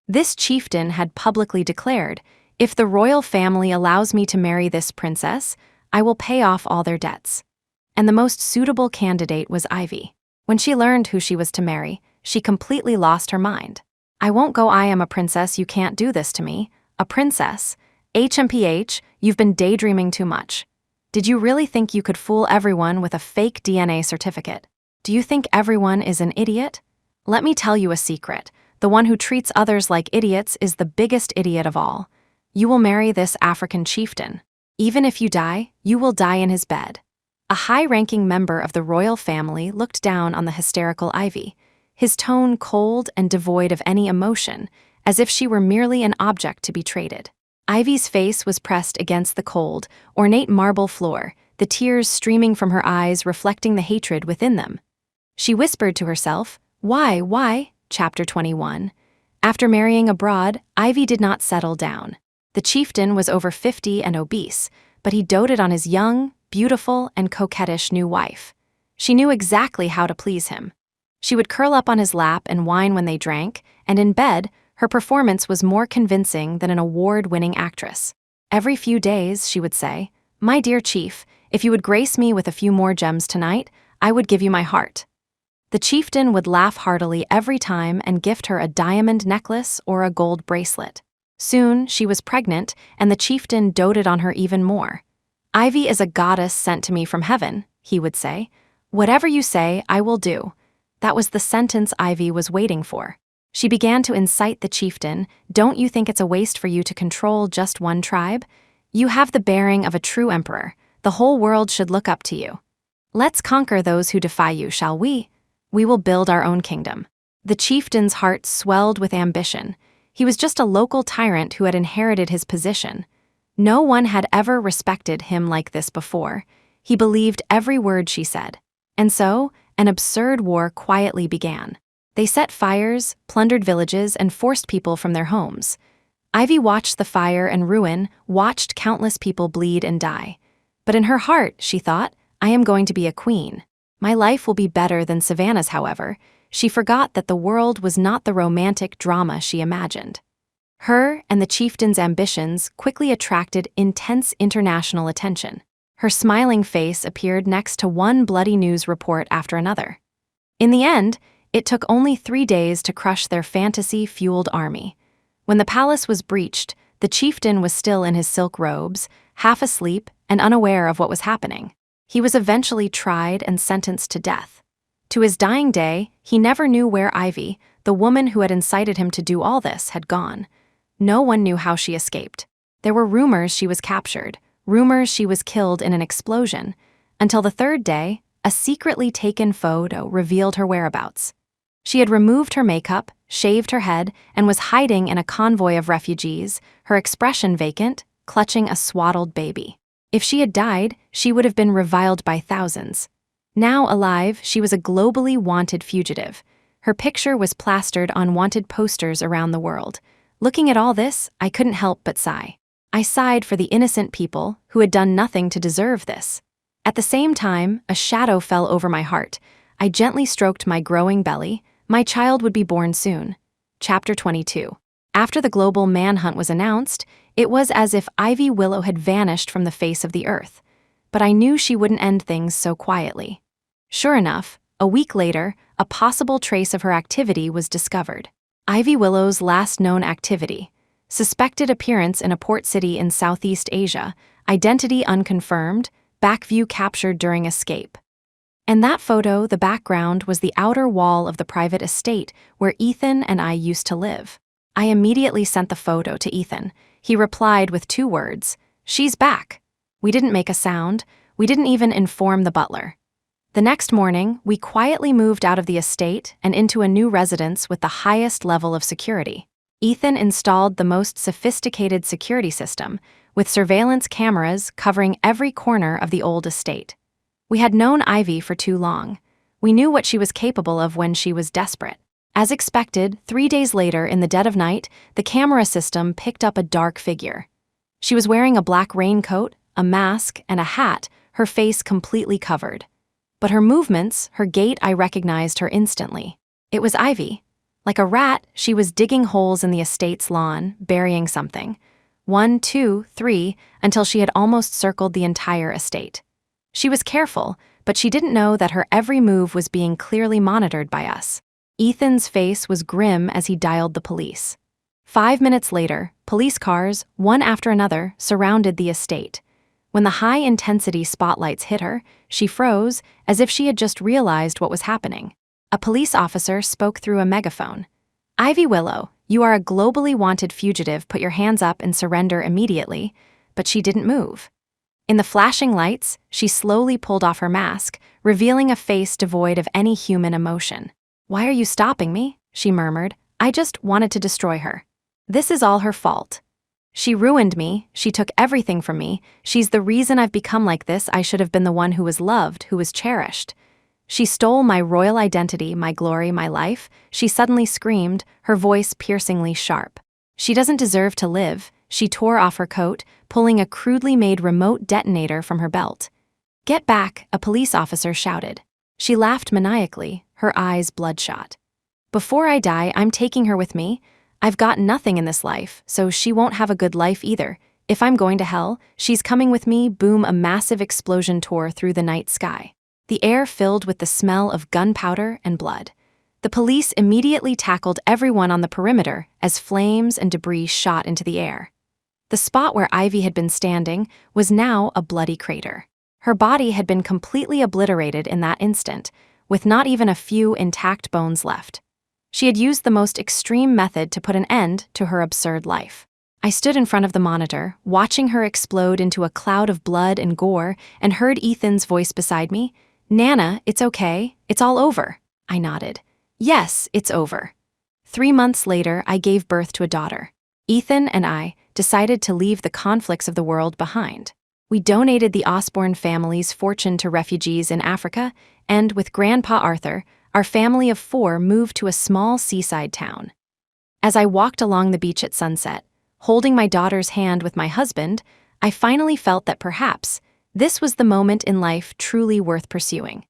S1: This chieftain had publicly declared, "If the royal family allows me to marry this princess, I will pay off all their debts." And the most suitable candidate was Ivy. When she learned who she was to marry, she completely lost her mind. "I won't go. I am a princess. You can't do this to me. A princess? HMPH, you've been daydreaming too much. Did you really think you could fool everyone with a fake DNA certificate? Do you think everyone is an idiot? Let me tell you a secret. The one who treats others like idiots is the biggest idiot of all. You will marry this African chieftain. Even if you die, you will die in his bed." A high-ranking member of the royal family looked down on the hysterical Ivy, his tone cold and devoid of any emotion, as if she were merely an object to be traded. Ivy's face was pressed against the cold, ornate marble floor, the tears streaming from her eyes reflecting the hatred within them. She whispered to herself, Why? Chapter 21. After marrying abroad, Ivy did not settle down. The chieftain was over 50 and obese, but he doted on his young, beautiful, and coquettish new wife. She knew exactly how to please him. She would curl up on his lap and whine when they drank, and in bed, her performance was more convincing than an award-winning actress. Every few days, she would say, "My dear chief, if you would grace me with a few more gems tonight, I would give you my heart." The chieftain would laugh heartily every time and gift her a diamond necklace or a gold bracelet. Soon, she was pregnant, and the chieftain doted on her even more. "Ivy is a goddess sent to me from heaven," he would say. "Whatever you say, I will do." That was the sentence Ivy was waiting for. She began to incite the chieftain, "Don't you think it's a waste for you to control just one tribe? You have the bearing of a true emperor. The whole world should look up to you. Let's conquer those who defy you, shall we? We will build our own kingdom." The chieftain's heart swelled with ambition. He was just a local tyrant who had inherited his position. No one had ever respected him like this before. He believed every word she said. And so, an absurd war quietly began. They set fires, plundered villages, and forced people from their homes. Ivy watched the fire and ruin, watched countless people bleed and die. But in her heart, she thought, "I am going to be a queen. My life will be better than Savannah's." However, she forgot that the world was not the romantic drama she imagined. Her and the chieftain's ambitions quickly attracted intense international attention. Her smiling face appeared next to one bloody news report after another. In the end, it took only 3 days to crush their fantasy-fueled army. When the palace was breached, the chieftain was still in his silk robes, half asleep and unaware of what was happening. He was eventually tried and sentenced to death. To his dying day, he never knew where Ivy, the woman who had incited him to do all this, had gone. No one knew how she escaped. There were rumors she was captured, rumors she was killed in an explosion, until the third day, a secretly taken photo revealed her whereabouts. She had removed her makeup, shaved her head, and was hiding in a convoy of refugees, her expression vacant, clutching a swaddled baby. If she had died, she would have been reviled by thousands. Now alive, she was a globally wanted fugitive. Her picture was plastered on wanted posters around the world. Looking at all this, I couldn't help but sigh. I sighed for the innocent people who had done nothing to deserve this. At the same time, a shadow fell over my heart. I gently stroked my growing belly. My child would be born soon. Chapter 22. After the global manhunt was announced, it was as if Ivy Willow had vanished from the face of the earth. But I knew she wouldn't end things so quietly. Sure enough, a week later, a possible trace of her activity was discovered. Ivy Willow's last known activity: suspected appearance in a port city in Southeast Asia, identity unconfirmed, back view captured during escape. And that photo, the background, was the outer wall of the private estate where Ethan and I used to live. I immediately sent the photo to Ethan. He replied with 2 words: "She's back." We didn't make a sound. We didn't even inform the butler. The next morning, we quietly moved out of the estate and into a new residence with the highest level of security. Ethan installed the most sophisticated security system, with surveillance cameras covering every corner of the old estate. We had known Ivy for too long. We knew what she was capable of when she was desperate. As expected, 3 days later, in the dead of night, the camera system picked up a dark figure. She was wearing a black raincoat, a mask, and a hat, her face completely covered. But her movements, her gait, I recognized her instantly. It was Ivy. Like a rat, she was digging holes in the estate's lawn, burying something. 1, 2, 3, until she had almost circled the entire estate. She was careful, but she didn't know that her every move was being clearly monitored by us. Ethan's face was grim as he dialed the police. 5 minutes later, police cars, one after another, surrounded the estate. When the high-intensity spotlights hit her, she froze, as if she had just realized what was happening. A police officer spoke through a megaphone. "Ivy Willow, you are a globally wanted fugitive. Put your hands up and surrender immediately." But she didn't move. In the flashing lights, she slowly pulled off her mask, revealing a face devoid of any human emotion. "Why are you stopping me?" she murmured. "I just wanted to destroy her. This is all her fault. She ruined me, she took everything from me, she's the reason I've become like this. I should have been the one who was loved, who was cherished. She stole my royal identity, my glory, my life," she suddenly screamed, her voice piercingly sharp. "She doesn't deserve to live." She tore off her coat, pulling a crudely made remote detonator from her belt. "Get back," a police officer shouted. She laughed maniacally, her eyes bloodshot. "Before I die, I'm taking her with me. I've got nothing in this life, so she won't have a good life either. If I'm going to hell, she's coming with me." Boom, a massive explosion tore through the night sky. The air filled with the smell of gunpowder and blood. The police immediately tackled everyone on the perimeter as flames and debris shot into the air. The spot where Ivy had been standing was now a bloody crater. Her body had been completely obliterated in that instant, with not even a few intact bones left. She had used the most extreme method to put an end to her absurd life. I stood in front of the monitor, watching her explode into a cloud of blood and gore, and heard Ethan's voice beside me. "Nana, it's okay. It's all over." I nodded. "Yes, it's over." 3 months later, I gave birth to a daughter. Ethan and I decided to leave the conflicts of the world behind. We donated the Osborne family's fortune to refugees in Africa, and with Grandpa Arthur, our family of 4 moved to a small seaside town. As I walked along the beach at sunset, holding my daughter's hand with my husband, I finally felt that perhaps this was the moment in life truly worth pursuing.